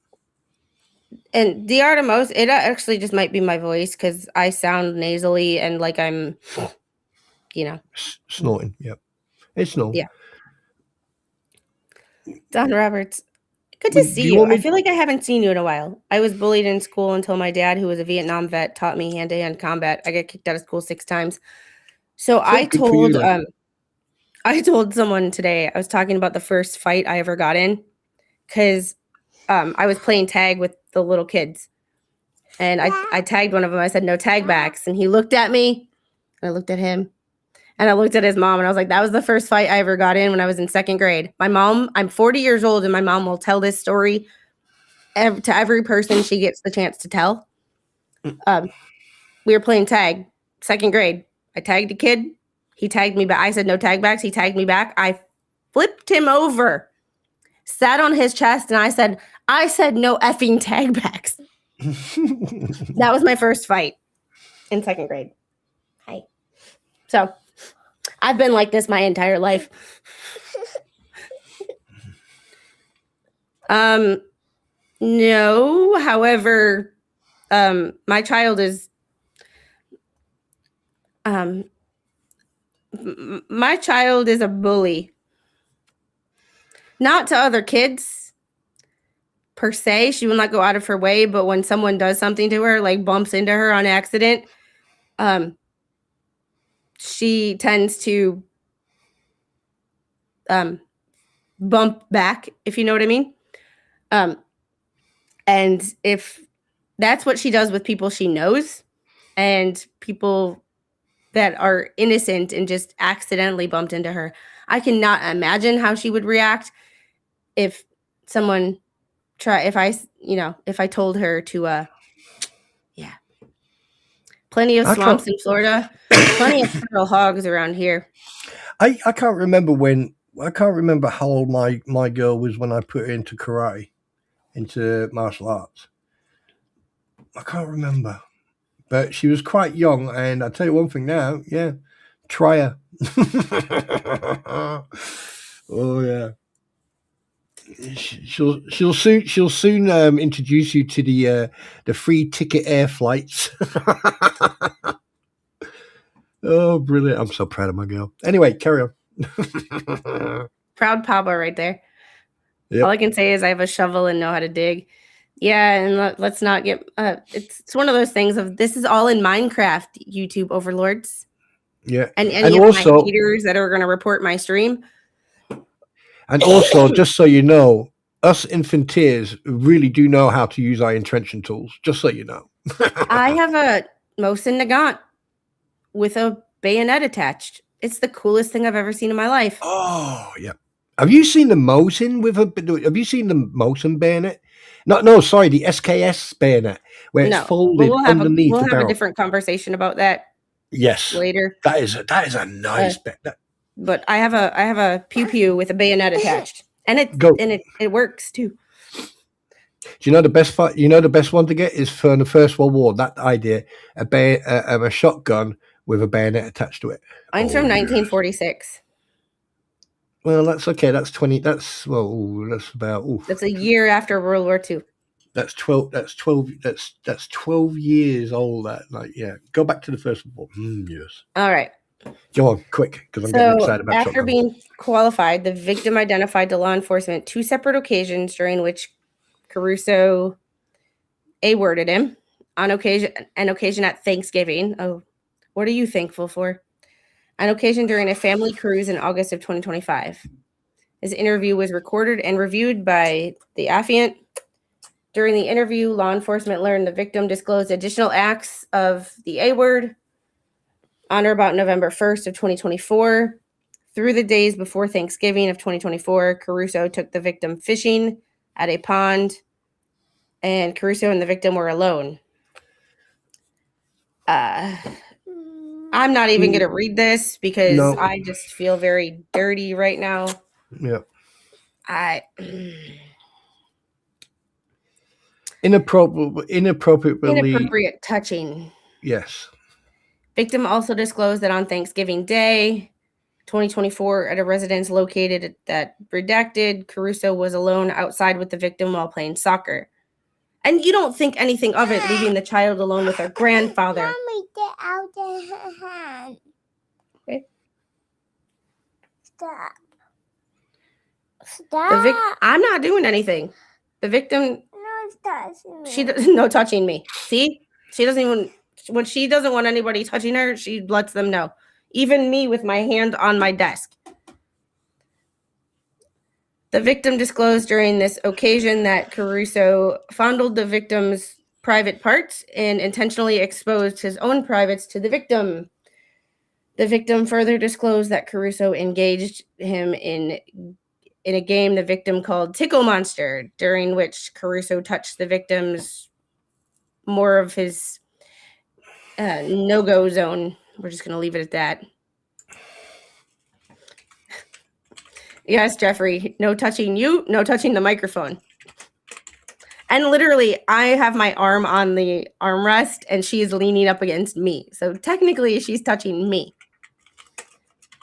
And the art of most, it actually just might be my voice because I sound nasally and like I'm, snorting. Yep, it's normal. Yeah. Don Roberts, good to see you. I feel like I haven't seen you in a while. I was bullied in school until my dad, who was a Vietnam vet, taught me hand-to-hand combat. I got kicked out of school 6 times. So I told someone today, I was talking about the first fight I ever got in because I was playing tag with the little kids. And I tagged one of them. I said, "No tag backs." And he looked at me, and I looked at him, and I looked at his mom, and I was like, that was the first fight I ever got in when I was in 2nd grade. My mom, I'm 40 years old, and my mom will tell this story to every person she gets the chance to tell. We were playing tag, 2nd grade. I tagged a kid. He tagged me back. I said, "No tag backs." He tagged me back. I flipped him over, sat on his chest, and I said, "No effing tag backs." That was my first fight in 2nd grade. Hi. So I've been like this my entire life. No, however, my child is a bully. Not to other kids per se. She will not go out of her way, but when someone does something to her, like bumps into her on accident, she tends to bump back, if you know what I mean. And if that's what she does with people she knows and people that are innocent and just accidentally bumped into her, I cannot imagine how she would react if someone if I told her to, plenty of swamps in Florida, plenty of feral hogs around here. I can't remember how old my girl was when I put her into karate, into martial arts. I can't remember, but she was quite young. And I'll tell you one thing now, try her. Oh yeah. She'll soon introduce you to the free ticket air flights. Oh, brilliant! I'm so proud of my girl. Anyway, carry on. Proud Papa right there. Yep. All I can say is I have a shovel and know how to dig. Yeah, and let's not get it's one of those things of this is all in Minecraft, YouTube overlords. Yeah. And any of my haters that are going to report my stream. And also, just so you know, us infanteers really do know how to use our entrenching tools, just so you know. I have a Mosin Nagant with a bayonet attached. It's the coolest thing I've ever seen in my life. Oh, yeah. Have you seen the Mosin have you seen the Mosin bayonet? No, sorry, the SKS bayonet, where it's folded underneath the barrel. We'll have a different conversation about that. Yes. Later. That is a nice bayonet. But I have a pew pew with a bayonet attached, and it works too. Do you know the best fight? You know the best one to get is from the First World War. That idea, a shotgun with a bayonet attached to it. Mine's from 1946. Well, that's okay. That's 20. That's that's about. Oof. That's a year after World War II. That's 12. That's 12. That's 12 years old. That Go back to the First World War. Yes. All right. Go on, quick, because I'm getting excited about after shotguns. being qualified, the victim identified to law enforcement 2 separate occasions during which Caruso A-worded him. An occasion at Thanksgiving. Oh, what are you thankful for? An occasion during a family cruise in August of 2025. His interview was recorded and reviewed by the affiant. During the interview, law enforcement learned the victim disclosed additional acts of the A-word on or about November 1st of 2024. Through the days before Thanksgiving of 2024, Caruso took the victim fishing at a pond, and Caruso and the victim were alone. I'm not even going to read this because I just feel very dirty right now. Yeah. Inappropriate touching. Yes. Victim also disclosed that on Thanksgiving Day, 2024, at a residence located at Redacted, Caruso was alone outside with the victim while playing soccer. And you don't think anything of it, leaving the child alone with her grandfather. Mommy, get out of her hand. Okay. Stop. Stop. I'm not doing anything. The victim. No, it's touching me. She no touching me. See, she doesn't even. When she doesn't want anybody touching her, she lets them know. Even me with my hand on my desk. The victim disclosed during this occasion that Caruso fondled the victim's private parts and intentionally exposed his own privates to the victim. The victim further disclosed that Caruso engaged him in a game the victim called Tickle Monster, during which Caruso touched the victim's more of his no-go zone. We're just going to leave it at that. Yes, Jeffrey, no touching you, no touching the microphone. And literally, I have my arm on the armrest and she's leaning up against me. So technically, she's touching me.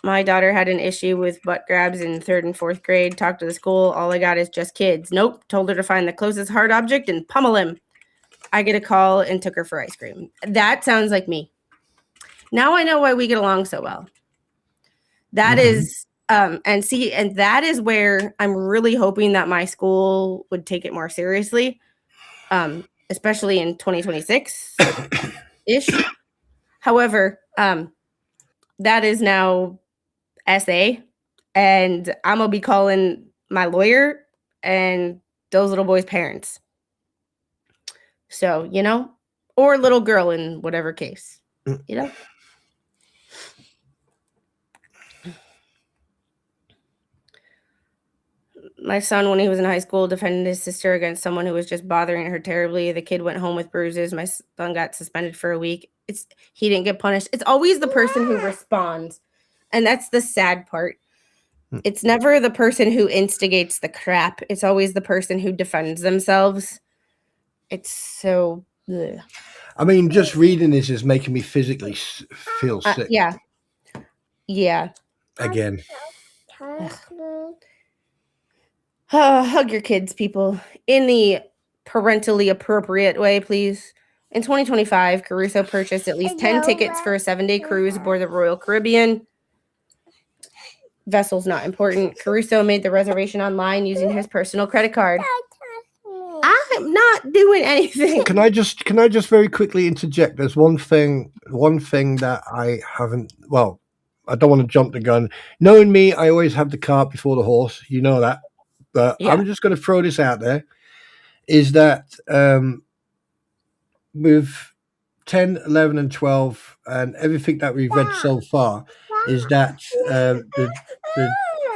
My daughter had an issue with butt grabs in 3rd and 4th grade. Talked to the school. All I got is just kids. Nope. Told her to find the closest hard object and pummel him. I get a call and took her for ice cream. That sounds like me. Now I know why we get along so well. That is, and that is where I'm really hoping that my school would take it more seriously, especially in 2026-ish. However, that is now SA, and I'm going to be calling my lawyer and those little boys' parents. So, or little girl in whatever case, My son, when he was in high school, defended his sister against someone who was just bothering her terribly. The kid went home with bruises. My son got suspended for a week. He didn't get punished. It's always the person who responds. And that's the sad part. It's never the person who instigates the crap. It's always the person who defends themselves. It's so... Ugh. I mean, just reading this is making me physically feel sick. Yeah. Again. Hug your kids, people, in the parentally appropriate way, please. In 2025, Caruso purchased at least 10 tickets for a 7-day cruise aboard the Royal Caribbean. Vessel's not important. Caruso made the reservation online using his personal credit card. I'm not doing anything. Can I just very quickly interject? There's one thing that I haven't. Well, I don't want to jump the gun. Knowing me, I always have the cart before the horse. You know that. But I'm just going to throw this out there, is that with 10, 11, and 12, and everything that we've read so far, is that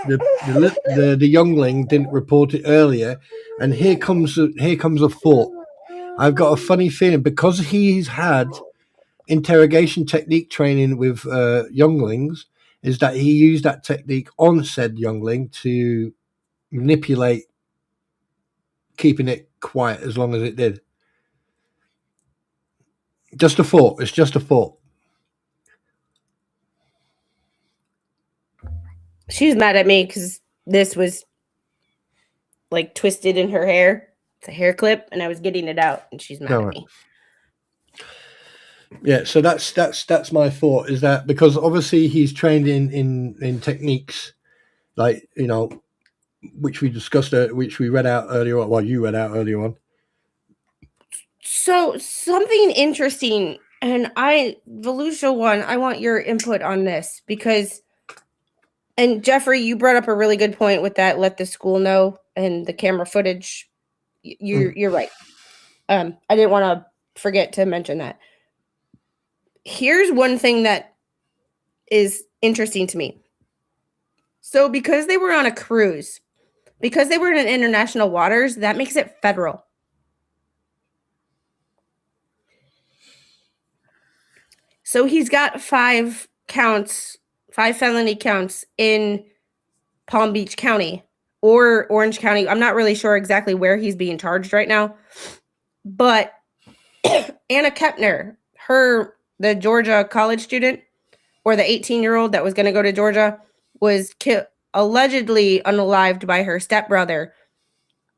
the youngling didn't report it earlier, and here comes a thought. I've got a funny feeling, because he's had interrogation technique training with younglings, is that he used that technique on said youngling to manipulate keeping it quiet as long as it did. Just a thought. It's just a thought. She was mad at me because this was like twisted in her hair. It's a hair clip, and I was getting it out, and she's mad at me. Yeah, so that's my thought, is that because obviously he's trained in techniques like, you know, which we discussed, which we read out earlier on. Well, you read out earlier on. So something interesting, and Volusia one, I want your input on this because, and Jeffrey, you brought up a really good point with that. Let the school know and the camera footage. You're right. I didn't want to forget to mention that. Here's one thing that is interesting to me. So because they were on a cruise, because they were in international waters, that makes it federal. So he's got 5 felony counts in Palm Beach County or Orange County. I'm not really sure exactly where he's being charged right now. But Anna Kepner, the Georgia college student, or the 18-year-old that was going to go to Georgia, was allegedly unalived by her stepbrother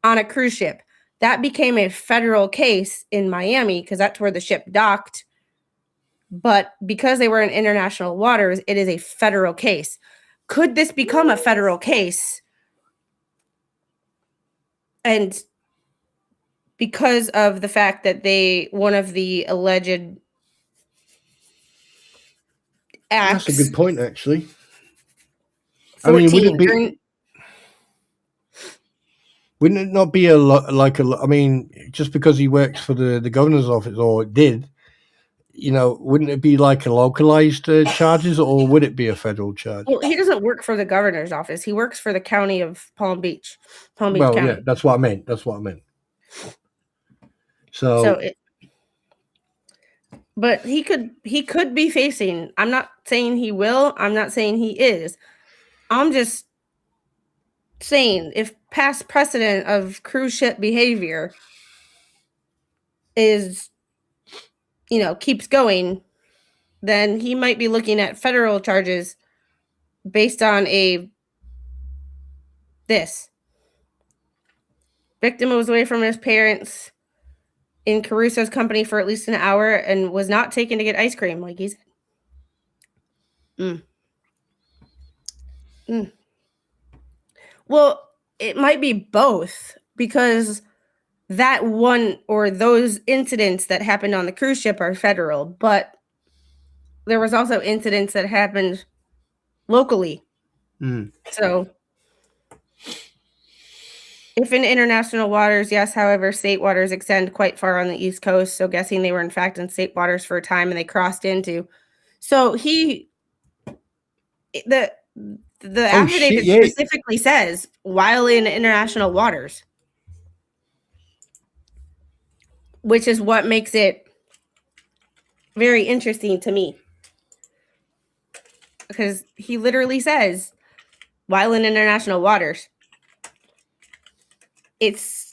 on a cruise ship. That became a federal case in Miami because that's where the ship docked. But because they were in international waters, it is a federal case. Could this become a federal case? And because of the fact that one of the alleged acts. That's a good point, actually. 14, I mean, wouldn't it not be I mean, just because he works for the governor's office, or did, you know, wouldn't it be like a localized charges, or would it be a federal charge? Well, he doesn't work for the governor's office. He works for the county of Palm Beach County. Yeah, that's what I meant. But he could be facing. I'm not saying he will. I'm not saying he is. I'm just saying if past precedent of cruise ship behavior is, keeps going, then he might be looking at federal charges based on this. Victim was away from his parents in Caruso's company for at least an hour and was not taken to get ice cream, like he said. Well, it might be both, because that one or those incidents that happened on the cruise ship are federal, but there was also incidents that happened locally. So if in international waters, yes, however, state waters extend quite far on the East Coast, so guessing they were in fact in state waters for a time and they crossed into. So the affidavit specifically says while in international waters, which is what makes it very interesting to me, because he literally says while in international waters. It's,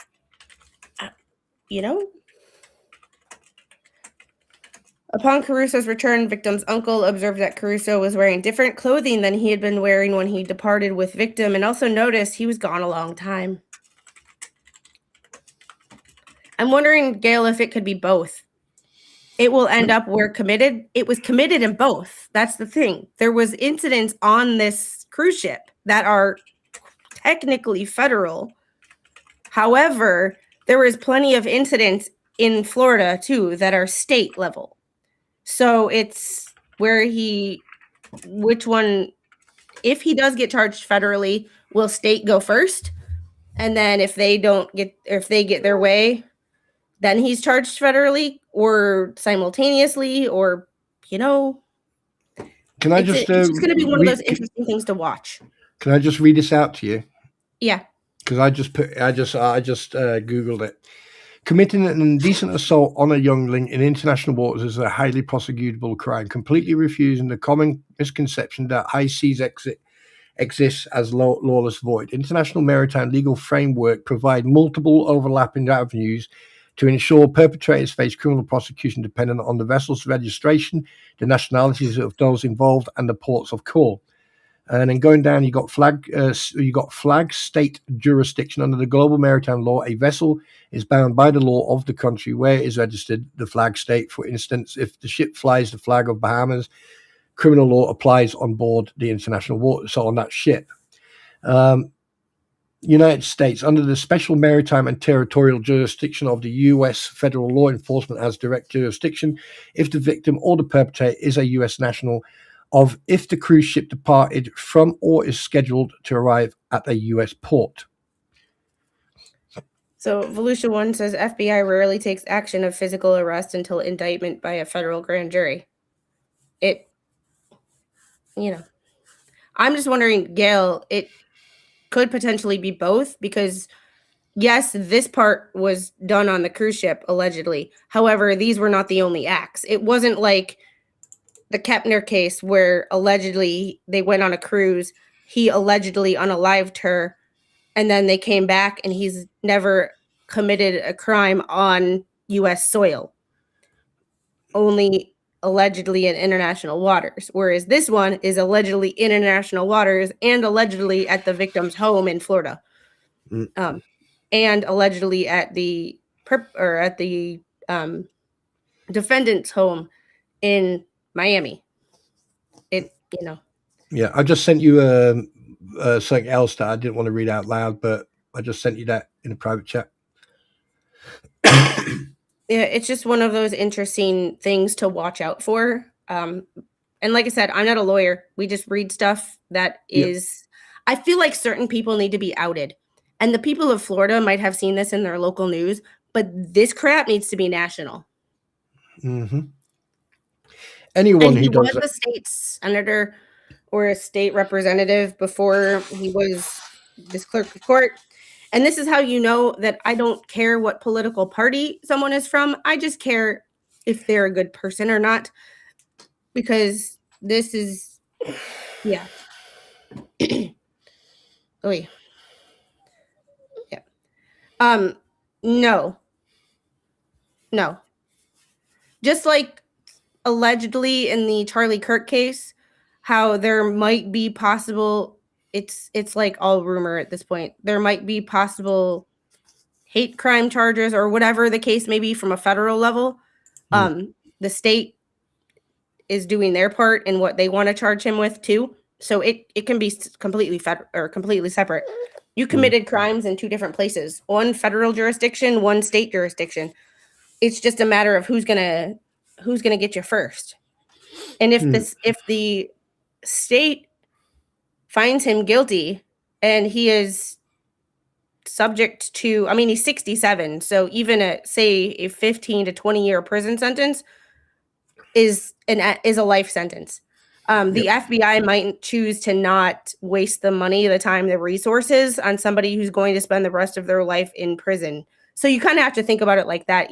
Upon Caruso's return, victim's uncle observed that Caruso was wearing different clothing than he had been wearing when he departed with victim, and also noticed he was gone a long time. I'm wondering, Gail, if it could be both. It will end up where committed. It was committed in both. That's the thing. There was incidents on this cruise ship that are technically federal. However, there was plenty of incidents in Florida too that are state level. So it's where which one, if he does get charged federally, will state go first? And then if they get their way, then he's charged federally, or simultaneously, or, Can I it's just going to be one of those interesting things to watch. Can I just read this out to you? Yeah. Because I just Googled it. Committing an indecent assault on a youngling in international waters is a highly prosecutable crime, completely refusing the common misconception that high seas exists as lawless void. International maritime legal framework provide multiple overlapping avenues to ensure perpetrators face criminal prosecution dependent on the vessel's registration, the nationalities of those involved, and the ports of call. And then going down, you got flag state jurisdiction. Under the global maritime law, a vessel is bound by the law of the country where it is registered, the flag state. For instance, if the ship flies the flag of Bahamas, criminal law applies on board the international water, so on that ship. United States, under the special maritime and territorial jurisdiction of the U.S. federal law enforcement has direct jurisdiction if the victim or the perpetrator is a U.S. national if the cruise ship departed from or is scheduled to arrive at a U.S. port. So Volusia 1 says FBI rarely takes action of physical arrest until indictment by a federal grand jury. I'm just wondering, Gail, it could potentially be both because, yes, this part was done on the cruise ship, allegedly. However, these were not the only acts. It wasn't like the Kepner case where allegedly they went on a cruise, he allegedly unalived her, and then they came back and he's never committed a crime on U.S. soil. Only allegedly in international waters, whereas this one is allegedly in international waters and allegedly at the victim's home in Florida, and allegedly at the defendant's home in Miami. Yeah, I just sent you something else that I didn't want to read out loud, but I just sent you that in a private chat. Yeah, it's just one of those interesting things to watch out for. And like I said, I'm not a lawyer. We just read stuff that is, I feel like certain people need to be outed. And the people of Florida might have seen this in their local news, but this crap needs to be national. Mm-hmm. Anyone who was a state senator or a state representative before he was this clerk of court. And this is how you know that I don't care what political party someone is from. I just care if they're a good person or not. Because this is, yeah. Oh, yeah. Yeah. No. Just like allegedly in the Charlie Kirk case, how there might be possible, it's like all rumor at this point. There might be possible hate crime charges or whatever the case may be from a federal level. The state is doing their part in what they want to charge him with too. So it can be completely completely separate. You committed crimes in two different places, one federal jurisdiction, one state jurisdiction. It's just a matter of who's gonna get you first. And if the state finds him guilty and he is subject to, I mean, he's 67, so even a 15 to 20 year prison sentence is a life sentence. The FBI might choose to not waste the money, the time, the resources on somebody who's going to spend the rest of their life in prison. So you kind of have to think about it like that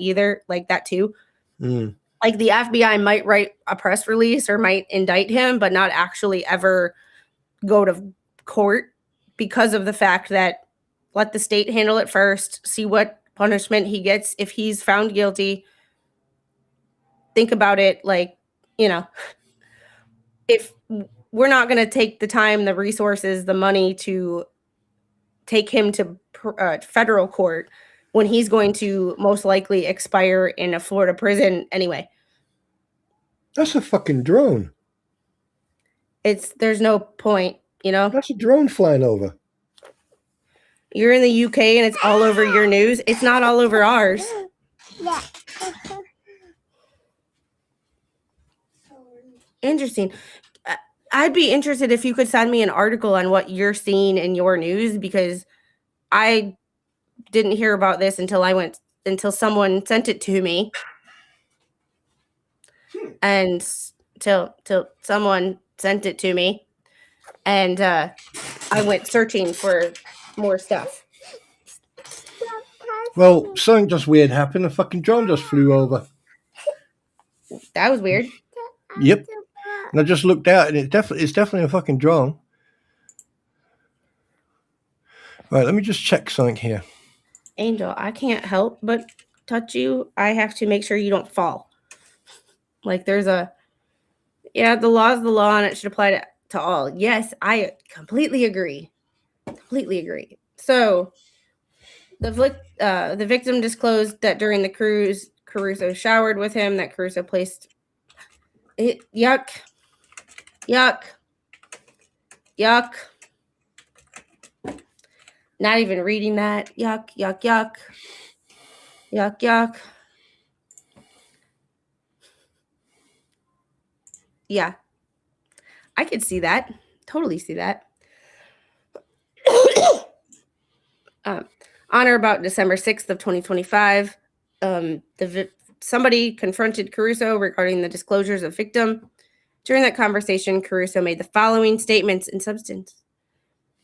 too. Like the FBI might write a press release or might indict him, but not actually ever go to court because of the fact that let the state handle it first, see what punishment he gets if he's found guilty. Think about it like, if we're not going to take the time, the resources, the money to take him to federal court when he's going to most likely expire in a Florida prison anyway. That's a fucking drone. There's no point, That's a drone flying over. You're in the UK and it's all over your news. It's not all over ours. Yeah. Interesting. I'd be interested if you could send me an article on what you're seeing in your news, because I didn't hear about this until someone sent it to me. And till someone sent it to me. And I went searching for more stuff. Well, something just weird happened. A fucking drone just flew over. That was weird. Yep. And I just looked out, and it's definitely a fucking drone. Right, let me just check something here. Angel, I can't help but touch you. I have to make sure you don't fall. Like there's the law is the law and it should apply to all. Yes, I completely agree. Completely agree. So the victim disclosed that during the cruise, Caruso showered with him, that Caruso placed it. Yuck. Not even reading that. Yuck. Yeah. I could see that. Totally see that. On or about December 6th of 2025, somebody confronted Caruso regarding the disclosures of victim. During that conversation, Caruso made the following statements in substance.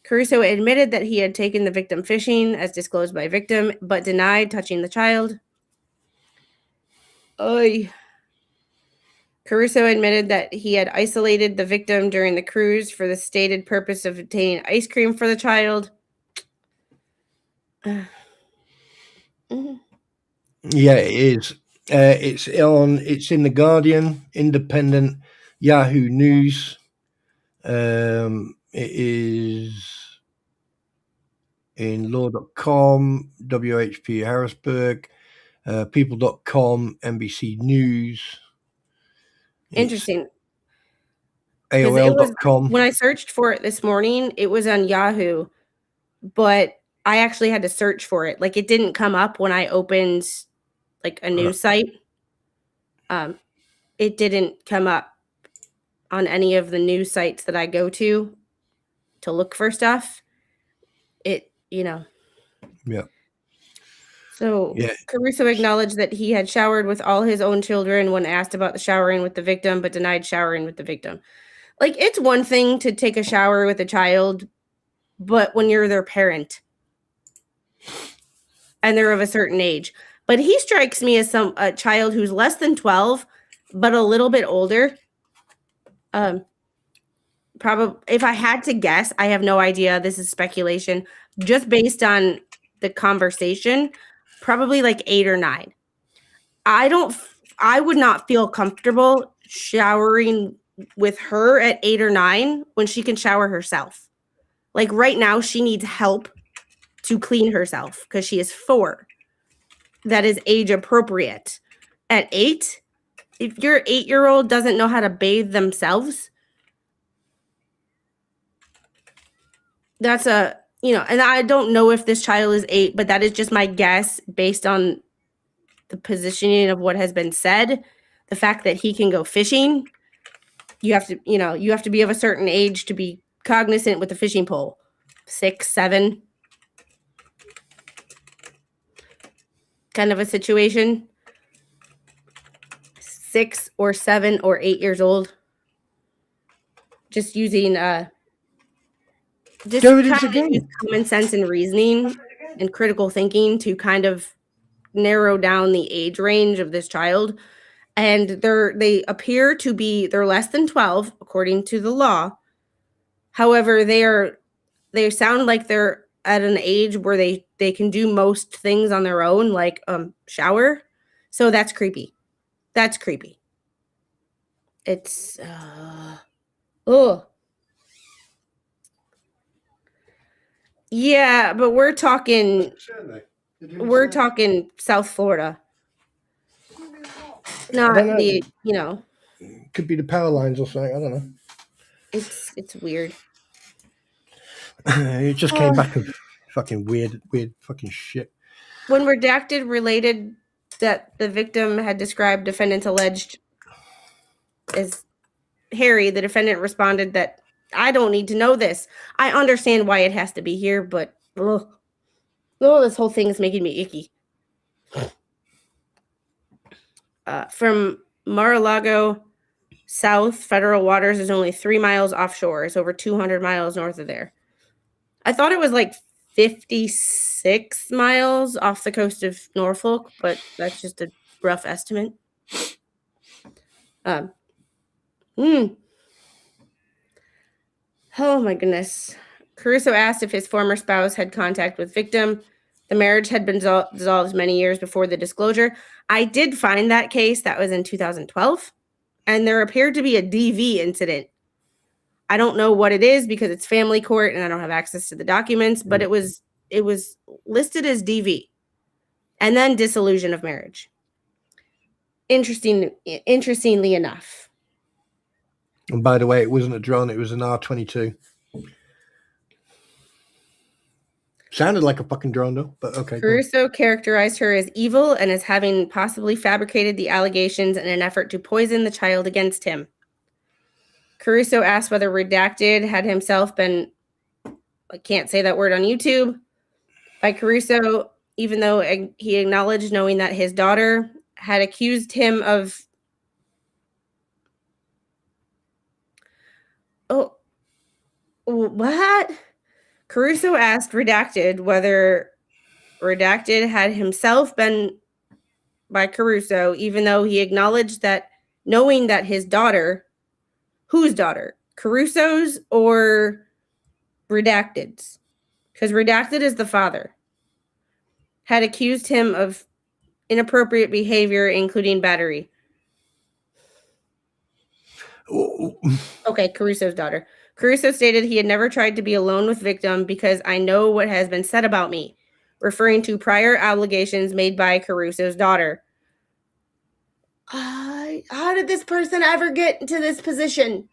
Caruso admitted that he had taken the victim fishing, as disclosed by victim, but denied touching the child. Oy. Caruso admitted that he had isolated the victim during the cruise for the stated purpose of obtaining ice cream for the child. Yeah, it is. It's in the Guardian, Independent, Yahoo News. It is in law.com, WHP Harrisburg, people.com, NBC News. Interesting. AOL.com. When I searched for it this morning, it was on Yahoo, but I actually had to search for it. Like it didn't come up when I opened like a news site. It didn't come up on any of the news sites that I go to look for stuff. Yeah. So Caruso acknowledged that he had showered with all his own children when asked about the showering with the victim, but denied showering with the victim. Like, it's one thing to take a shower with a child, but when you're their parent and they're of a certain age. But he strikes me as a child who's less than 12, but a little bit older. Probably, if I had to guess, I have no idea. This is speculation, just based on the conversation. Probably like 8 or 9. I would not feel comfortable showering with her at 8 or 9 when she can shower herself. Like right now, she needs help to clean herself because she is 4. That is age appropriate. At 8, if your 8-year-old doesn't know how to bathe themselves, that's and I don't know if this child is 8, but that is just my guess based on the positioning of what has been said. The fact that he can go fishing, you have to be of a certain age to be cognizant with the fishing pole. 6, 7 kind of a situation. 6 or 7 or 8 years old. Just using common sense and reasoning and critical thinking to kind of narrow down the age range of this child. And they appear to be, they're less than 12 according to the law. However, they sound like they're at an age where they can do most things on their own, like shower. So that's creepy. It's yeah, but we're talking South Florida. Not could be the power lines or something. I don't know. It's weird. It just came back of fucking weird fucking shit. When redacted related that the victim had described defendant's alleged as Harry, the defendant responded that I don't need to know this. I understand why it has to be here, but this whole thing is making me icky. From Mar-a-Lago south, federal waters is only 3 miles offshore. It's over 200 miles north of there. I thought it was like 56 miles off the coast of Norfolk, but that's just a rough estimate. Oh my goodness. Caruso asked if his former spouse had contact with victim. The marriage had been dissolved many years before the disclosure. I did find that case. That was in 2012. And there appeared to be a DV incident. I don't know what it is because it's family court and I don't have access to the documents, but it was listed as DV. And then dissolution of marriage. Interestingly enough. And by the way, it wasn't a drone, it was an R-22. Sounded like a fucking drone though, but okay. Caruso characterized her as evil and as having possibly fabricated the allegations in an effort to poison the child against him. Caruso asked whether Redacted had himself been, I can't say that word on YouTube, by Caruso, even though he acknowledged knowing that his daughter had accused him of what? Caruso asked Redacted whether Redacted had himself been by Caruso, even though he acknowledged that knowing that his daughter, whose daughter? Caruso's or Redacted's? Because Redacted is the father. Had accused him of inappropriate behavior, including battery. Okay, Caruso's daughter. Caruso stated he had never tried to be alone with victim because I know what has been said about me, referring to prior allegations made by Caruso's daughter. How did this person ever get into this position?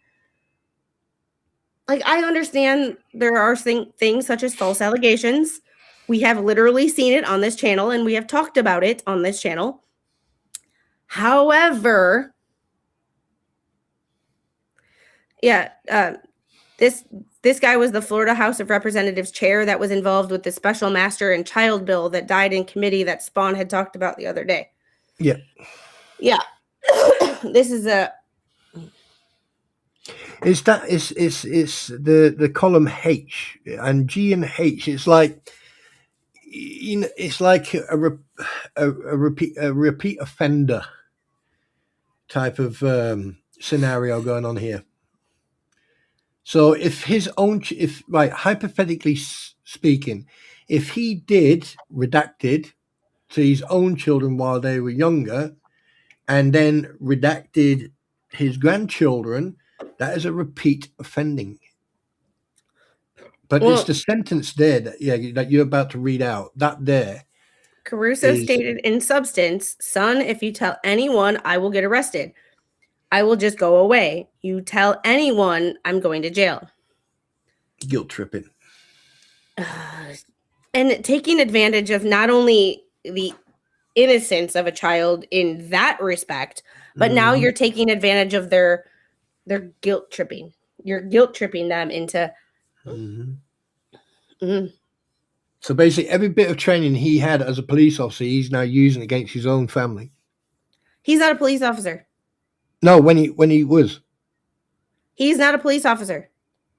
Like, I understand there are things such as false allegations. We have literally seen it on this channel, and we have talked about it on this channel. However, this guy was the Florida House of Representatives chair that was involved with the special master and child bill that died in committee that Spawn had talked about the other day. Yeah. This is a. It's the column H and G and H. It's like, you know, it's like a repeat offender type of scenario going on here. So if hypothetically speaking, if he did redacted to his own children while they were younger, and then redacted his grandchildren, that is a repeat offending. But it's the sentence there that you're about to read out. That there. Caruso stated in substance, son, if you tell anyone, I will get arrested. I will just go away. You tell anyone, I'm going to jail. Guilt tripping. And taking advantage of not only the innocence of a child in that respect, but now you're taking advantage of their guilt tripping. You're guilt tripping them into. So basically, every bit of training he had as a police officer, he's now using against his own family. He's not a police officer. No, when he was. He's not a police officer.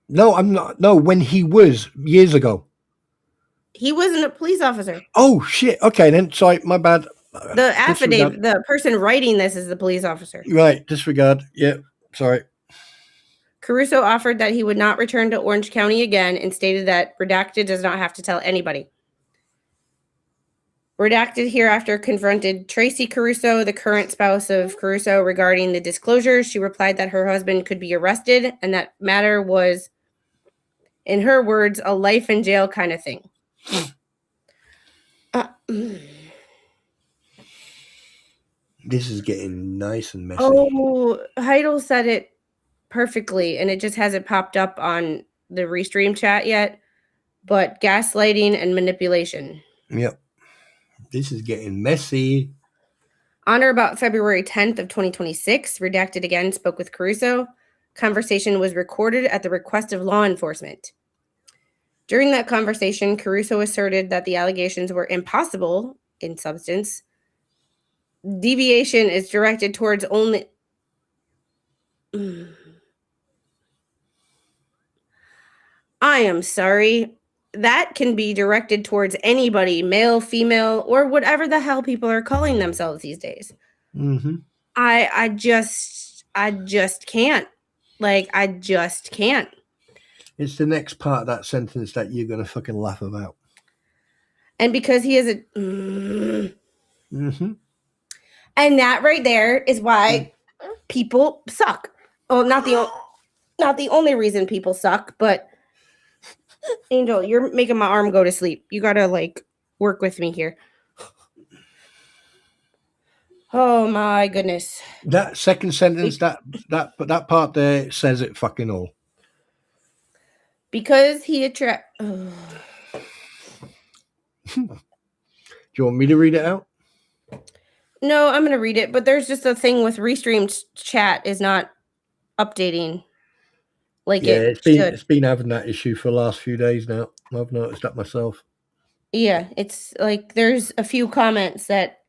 No, I'm not. No, when he was years ago. He wasn't a police officer. Oh shit! Okay, then. Sorry, my bad. The affidavit, the person writing this is the police officer. Right, disregard. Yeah, sorry. Caruso offered that he would not return to Orange County again and stated that Redacted does not have to tell anybody. Redacted hereafter confronted Tracy Caruso, the current spouse of Caruso, regarding the disclosure. She replied that her husband could be arrested and that matter was, in her words, a life in jail kind of thing. This is getting nice and messy. Oh, Heidel said it perfectly, and it just hasn't popped up on the Restream chat yet, but gaslighting and manipulation. Yep. This is getting messy. On or about February 10th of 2026, Redacted again spoke with Caruso. Conversation was recorded at the request of law enforcement. During that conversation, Caruso asserted that the allegations were impossible in substance. Deviation is directed towards only... I am sorry. That can be directed towards anybody, male, female, or whatever the hell people are calling themselves these days. I just can't. Like, I just can't. It's the next part of that sentence that you're going to fucking laugh about. And because he is a... Mm-hmm. And that right there is why people suck. Well, not the only reason people suck, but Angel, you're making my arm go to sleep. You gotta like work with me here. Oh my goodness. That second sentence, that part there says it fucking all. Because he attract. Do you want me to read it out? No, I'm gonna read it. But there's just a thing with restreamed chat is not updating. Like Yeah, it it's should. been having that issue for the last few days now. I've noticed that myself. Yeah, it's like there's a few comments that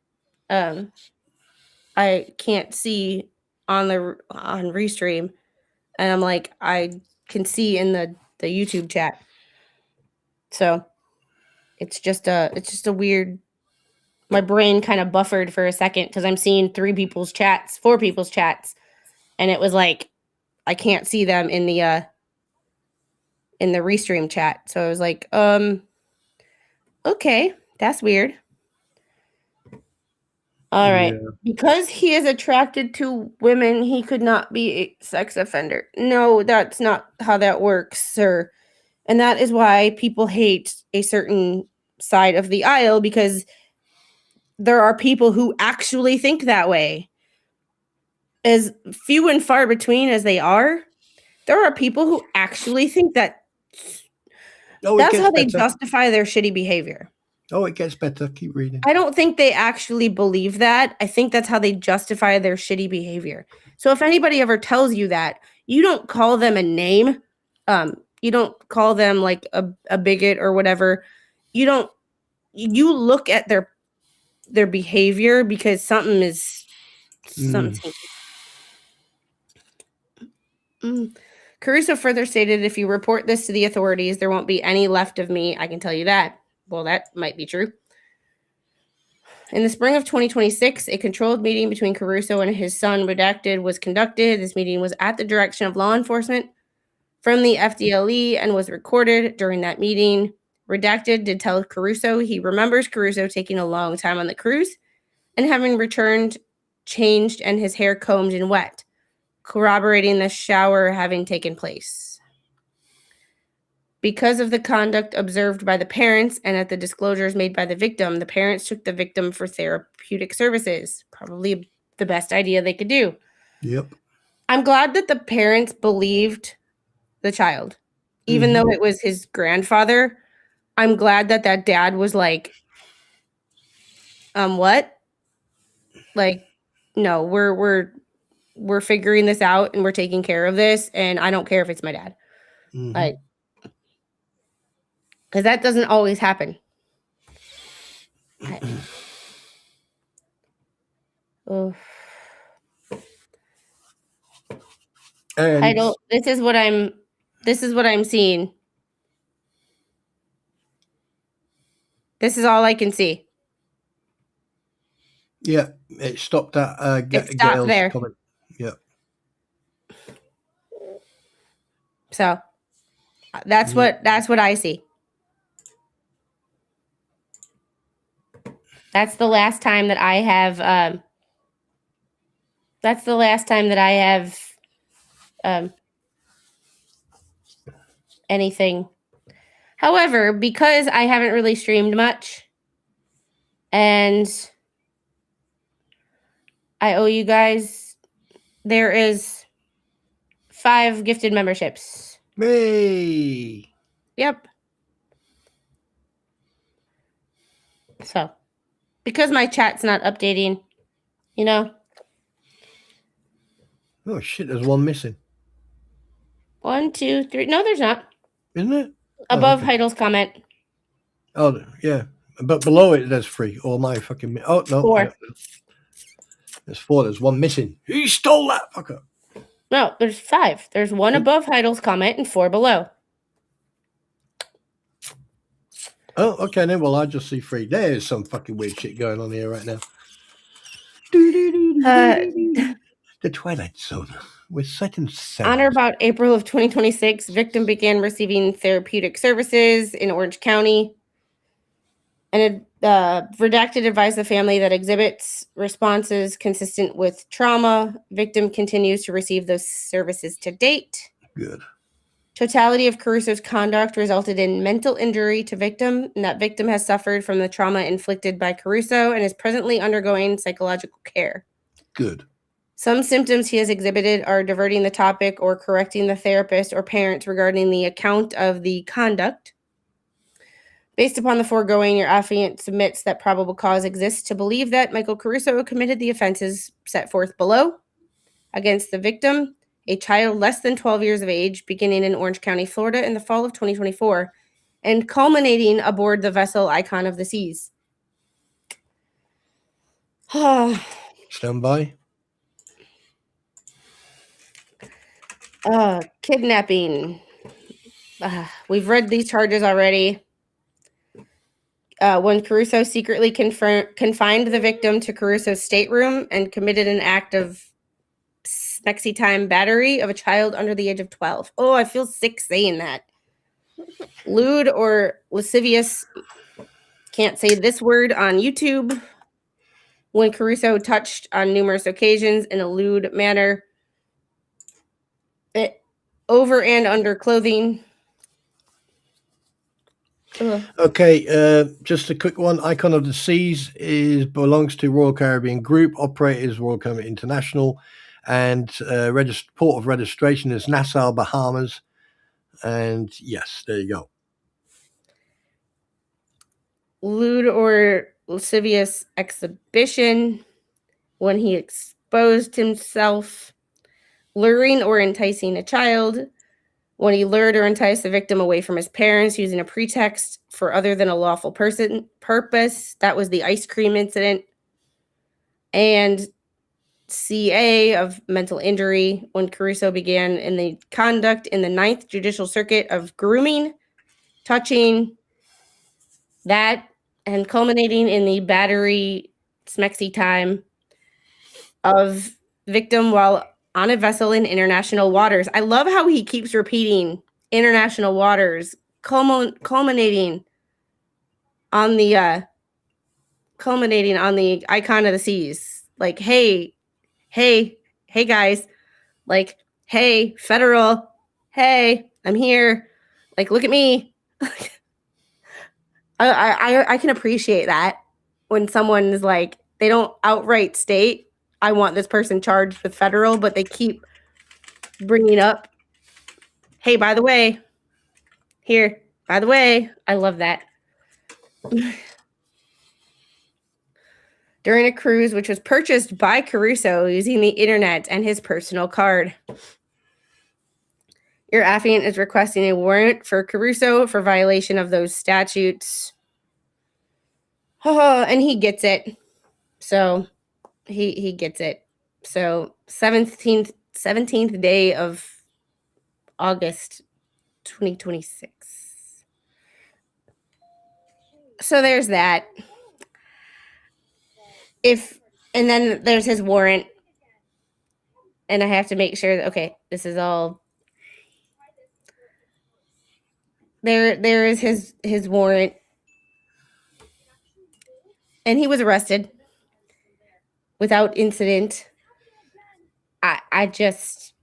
I can't see on restream, and I'm like I can see in the YouTube chat. So it's just a weird. My brain kind of buffered for a second because I'm seeing 4 people's chats, and it was like I can't see them in the restream chat. So I was like, okay, that's weird. All right. Yeah. Because he is attracted to women, he could not be a sex offender. No, that's not how that works, sir. And that is why people hate a certain side of the aisle, because there are people who actually think that way. As few and far between as they are, there are people who actually think that that's how they justify their shitty behavior. Oh, it gets better. Keep reading. I don't think they actually believe that. I think that's how they justify their shitty behavior. So if anybody ever tells you that, you don't call them a name. You don't call them like a bigot or whatever. You look at their behavior, because something. Caruso further stated, if you report this to the authorities, there won't be any left of me. I can tell you that. Well, that might be true. In the spring of 2026, a controlled meeting between Caruso and his son, Redacted, was conducted. This meeting was at the direction of law enforcement from the FDLE and was recorded. During that meeting, Redacted did tell Caruso he remembers Caruso taking a long time on the cruise and having returned changed and his hair combed and wet, corroborating the shower having taken place. Because of the conduct observed by the parents and at the disclosures made by the victim, the parents took the victim for therapeutic services. Probably the best idea they could do. Yep. I'm glad that the parents believed the child. Even though it was his grandfather, I'm glad that dad was like, what? Like, no, we're figuring this out and we're taking care of this, and I don't care if it's my dad. Like, because that doesn't always happen. And this is what I'm seeing. This is all I can see. Yeah, it stopped at it stopped there. Comment. Yeah. So that's what I see. That's the last time that I have. Anything. However, because I haven't really streamed much, and I owe you guys, there is 5 gifted memberships. Hey. Yep. So, because my chat's not updating, Oh shit! There's one missing. 1, 2, 3. No, there's not. Isn't it? Above Heidel's comment. Oh yeah, but below it there's 3. Or my fucking. Oh no. 4. There's 4. There's one missing. Who stole that fucker? No, there's 5. There's 1 above Heidel's comment and 4 below. Oh, okay then. Well, I just see 3. There's some fucking weird shit going on here right now. The Twilight Zone. We're setting seven. On or about April of 2026, victim began receiving therapeutic services in Orange County. And redacted advised the family that exhibits responses consistent with trauma. Victim continues to receive those services to date. Good. Totality of Caruso's conduct resulted in mental injury to victim, and that victim has suffered from the trauma inflicted by Caruso and is presently undergoing psychological care. Good. Some symptoms he has exhibited are diverting the topic or correcting the therapist or parents regarding the account of the conduct. Based upon the foregoing, your affiant submits that probable cause exists to believe that Michael Caruso committed the offenses set forth below against the victim, a child less than 12 years of age, beginning in Orange County, Florida in the fall of 2024, and culminating aboard the vessel Icon of the Seas. Stand by. Kidnapping. We've read these charges already. When Caruso secretly confined the victim to Caruso's stateroom and committed an act of smexy-time battery of a child under the age of 12. Oh, I feel sick saying that. Lewd or lascivious, can't say this word on YouTube. When Caruso touched on numerous occasions in a lewd manner, over and under clothing. Okay, just a quick one. Icon of the Seas belongs to Royal Caribbean Group. Operators Royal Caribbean International, and port of registration is Nassau, Bahamas. And yes, there you go. Lewd or lascivious exhibition, when he exposed himself. Luring or enticing a child, when he lured or enticed the victim away from his parents using a pretext for other than a lawful purpose. That was the ice cream incident. And CA of mental injury, when Caruso began in the conduct in the 9th Judicial Circuit of grooming, touching, that, and culminating in the battery smexy time of victim while on a vessel in international waters. I love how he keeps repeating international waters, culminating on the Icon of the Seas. Like, hey guys, like, hey, federal, hey, I'm here. Like, look at me. I can appreciate that when someone is like, they don't outright state, I want this person charged with federal, but they keep bringing up, hey, by the way, here, by the way. I love that. During a cruise which was purchased by Caruso using the internet and his personal card. Your affiant is requesting a warrant for Caruso for violation of those statutes. Oh, and he gets it. So he gets it. So 17th day of August 2026. So there's that. And then there's his warrant. And I have to make sure that, okay, this is all. There is his warrant. And he was arrested without incident. I just.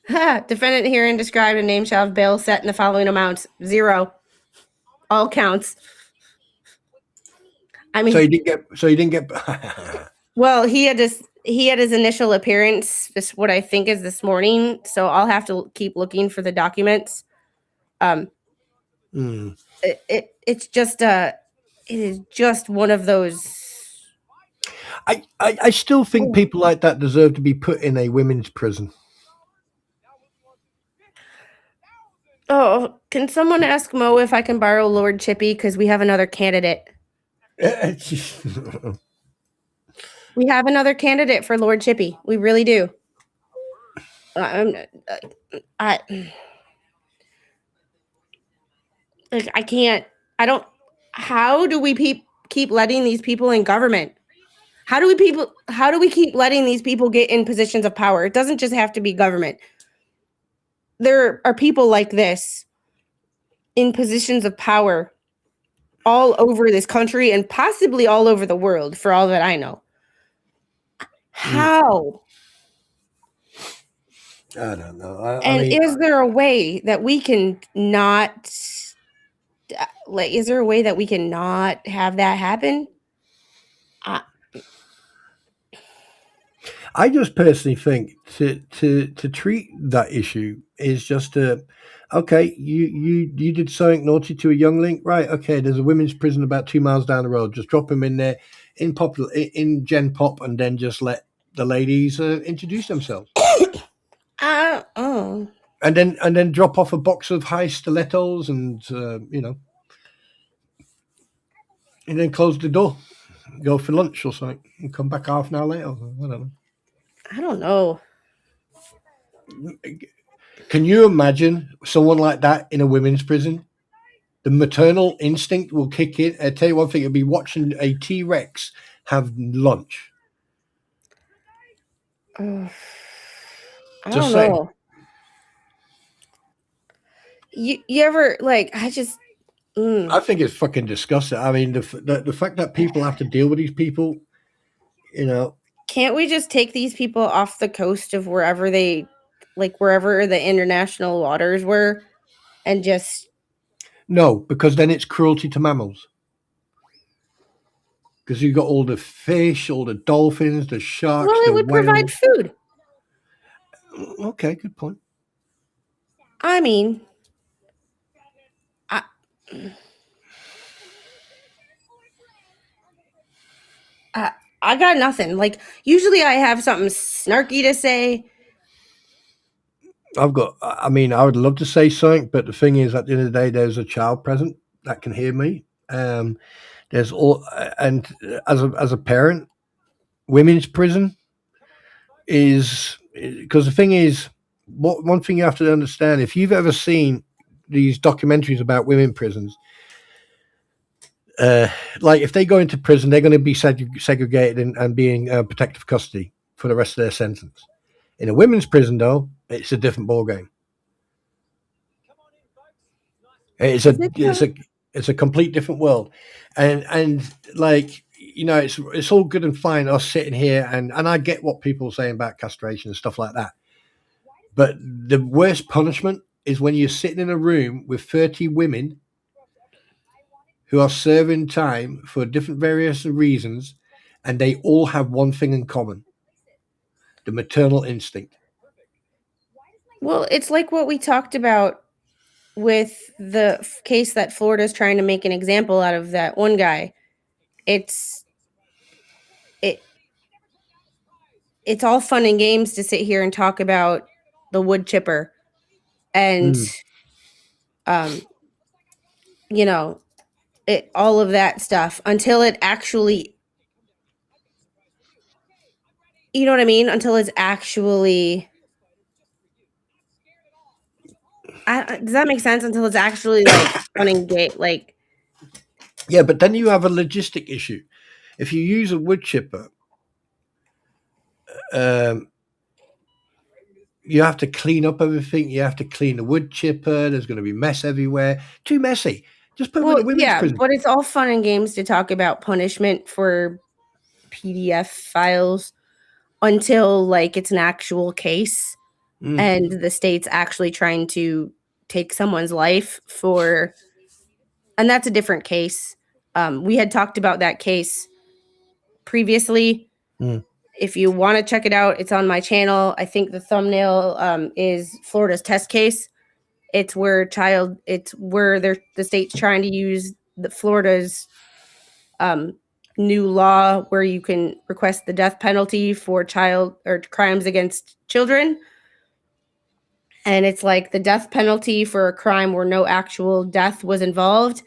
Defendant herein described and named shall have bail set in the following amounts: 0. All counts. I mean, so you didn't get. Well, he had his initial appearance, what I think is this morning. So I'll have to keep looking for the documents. It's just it is just one of those. I still think people like that deserve to be put in a women's prison. Oh, can someone ask Mo if I can borrow Lord Chippy, because we have another candidate. We have another candidate for Lord Chippy. We really do. I can't. I don't. How do we keep letting these people in government? How do we keep letting these people get in positions of power? It doesn't just have to be government. There are people like this in positions of power all over this country and possibly all over the world, for all that I know. How? I don't know. I And mean, is there a way that we can not is there a way that we can not have that happen? I just personally think to treat that issue is just okay. You did something naughty to a youngling, right? Okay, there's a women's prison about 2 miles down the road. Just drop him in there in Gen Pop, and then just let the ladies introduce themselves. Oh. And then drop off a box of high stilettos, and and then close the door, go for lunch or something, and come back half an hour later. I don't know. Can you imagine someone like that in a women's prison? The maternal instinct will kick in. I tell you one thing: it'll be watching a T-Rex have lunch. I Just don't saying. know. You ever I just I think it's fucking disgusting. I mean, the fact that people have to deal with these people, can't we just take these people off the coast of wherever wherever the international waters were and just no, because then it's cruelty to mammals. Because you've got all the fish, all the dolphins, the sharks, well, the it would whales. provide food. Okay, good point. I mean, I got nothing. Usually I have something snarky to say. I would love to say something, but the thing is, at the end of the day, there's a child present that can hear me. There's all, and as a parent, women's prison is, because the thing is, one thing you have to understand, if you've ever seen these documentaries about women prisons, if they go into prison, they're going to be segregated and be in protective custody for the rest of their sentence. In a women's prison, though, it's a different ballgame. It's a complete different world, and it's all good and fine us sitting here, and I get what people are saying about castration and stuff like that, but the worst punishment is when you're sitting in a room with 30 women who are serving time for different various reasons, and they all have one thing in common: the maternal instinct. Well, it's like what we talked about with the case that Florida's trying to make an example out of that one guy. It's all fun and games to sit here and talk about the wood chipper and all of that stuff until it actually, you know what I mean? Until it's actually, does that make sense? Until it's actually fun and game, Yeah, but then you have a logistic issue. If you use a wood chipper, you have to clean up everything. You have to clean the wood chipper. There's going to be mess everywhere. Too messy. Just put it in a women's prison. But it's all fun and games to talk about punishment for PDF files until it's an actual case and the state's actually trying to take someone's life and that's a different case. We had talked about that case previously. If you want to check it out, it's on my channel. I think the thumbnail is Florida's test case. It's where the state's trying to use Florida's new law where you can request the death penalty for child or crimes against children. And it's the death penalty for a crime where no actual death was involved.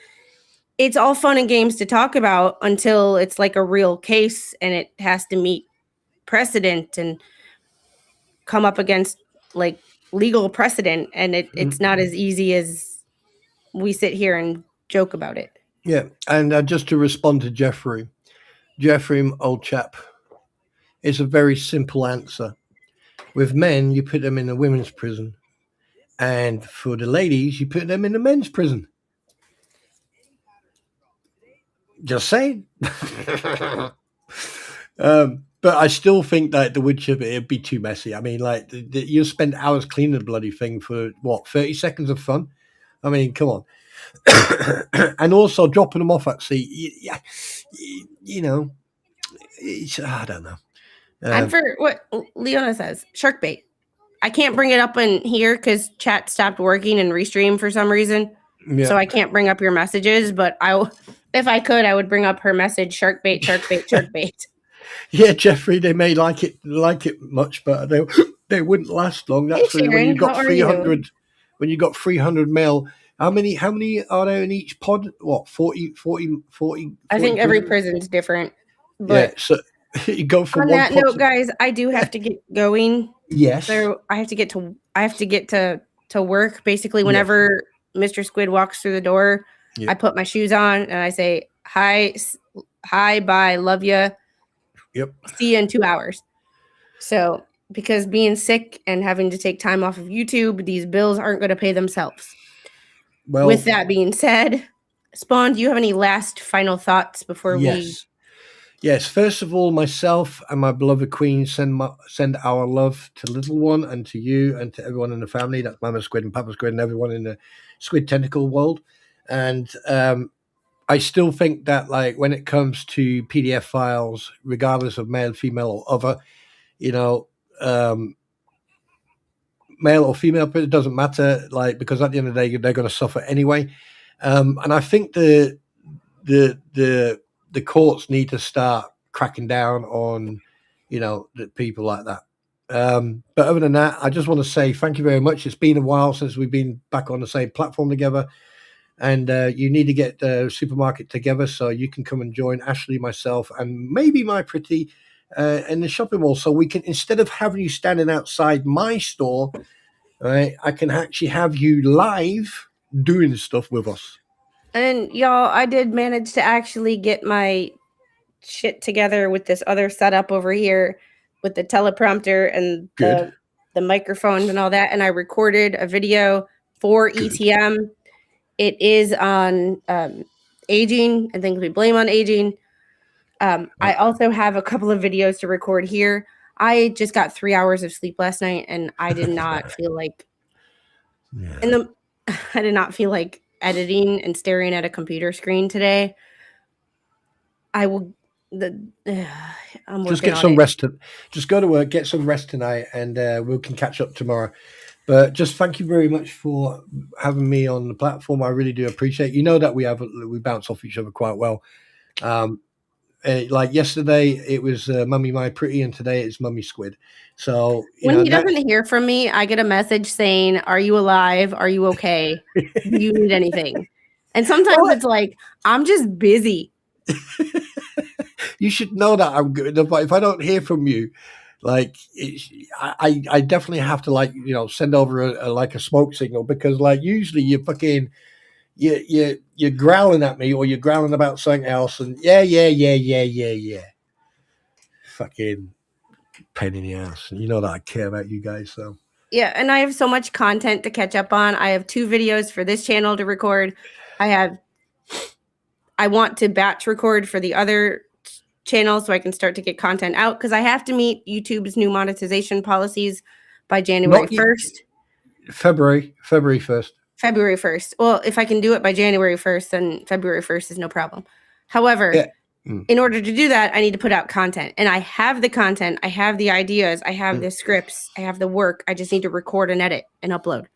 It's all fun and games to talk about until it's a real case and it has to meet precedent and come up against legal precedent. And it's not as easy as we sit here and joke about it. Yeah, and just to respond to Jeffrey, old chap, it's a very simple answer. With men, you put them in a women's prison, and for the ladies, you put them in the men's prison. Just saying. But I still think that the wood chip, it'd be too messy. I mean, like, you spend hours cleaning the bloody thing for, what, 30 seconds of fun? I mean, come on. And also dropping them off at sea. Yeah, you know, I don't know. I'm for what Leona says, shark bait. I can't bring it up in here because chat stopped working and restream for some reason. Yeah. So I can't bring up your messages, but if I could, I would bring up her message, shark bait, shark bait, shark bait. Yeah, Jeffrey, they may like it much, but they wouldn't last long. That's Hey, when you Sharon, got how are 300. When you got 300 mil, how many are there in each pod? What, 40? I think every prisons? prison's different. Yeah, But so you go from on one that pod note, to- guys, I do have to get going. Yes. So I have to get to work. Basically, whenever Mr. Squid walks through the door, Yeah. I put my shoes on and I say, hi, bye, love you. Yep. See you in 2 hours. So because being sick and having to take time off of YouTube, these bills aren't going to pay themselves. Well, with that being said, Spawn, do you have any last final thoughts before we? Yes. First of all, myself and my beloved queen send our love to little one and to you and to everyone in the family. That's Mama Squid and Papa Squid and everyone in the squid tentacle world. And I still think that, like, when it comes to PDF files, regardless of male, female, or other, male or female, but it doesn't matter. Like, because at the end of the day, they're going to suffer anyway. And I think the courts need to start cracking down on, the people like that. But other than that, I just want to say thank you very much. It's been a while since we've been back on the same platform together. And you need to get the supermarket together so you can come and join Ashley, myself, and maybe my pretty in the shopping mall. So we can, instead of having you standing outside my store, right, I can actually have you live doing stuff with us. And y'all, I did manage to actually get my shit together with this other setup over here with the teleprompter and the microphones and all that. And I recorded a video for ETM. It is on aging and things we blame on aging. I also have a couple of videos to record here. I just got 3 hours of sleep last night, and I did not feel like I did not feel like editing and staring at a computer screen today. I will. I'm just get some rest. Just go to work, get some rest tonight, and we can catch up tomorrow. But just thank you very much for having me on the platform. I really do appreciate. You know that we bounce off each other quite well. Like yesterday, it was Mummy My Pretty, and today it's Mummy Squid. So when he doesn't hear from me, I get a message saying, "Are you alive? Are you okay? Do you need anything?" And sometimes it's like, I'm just busy. You should know that I'm good. If I don't hear from you, like, I definitely have to send over a smoke signal, because like usually you're fucking you're growling at me or you're growling about something else, and yeah. Fucking pain in the ass. You know that I care about you guys, so. Yeah, and I have so much content to catch up on. I have 2 videos for this channel to record. I want to batch record for the other channel so I can start to get content out, because I have to meet YouTube's new monetization policies by January 1st. February 1st. February 1st. Well, if I can do it by January 1st, then February 1st is no problem. However, in order to do that, I need to put out content. And I have the content. I have the ideas. I have the scripts. I have the work. I just need to record and edit and upload.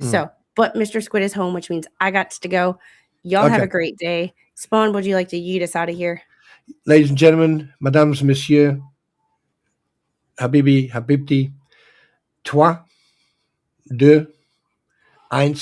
So, but Mr. Squid is home, which means I got to go. Y'all have a great day. Spawn, would you like to yeet us out of here? Ladies and gentlemen, mesdames, messieurs, Habibi, Habibti, 3, 2, 1.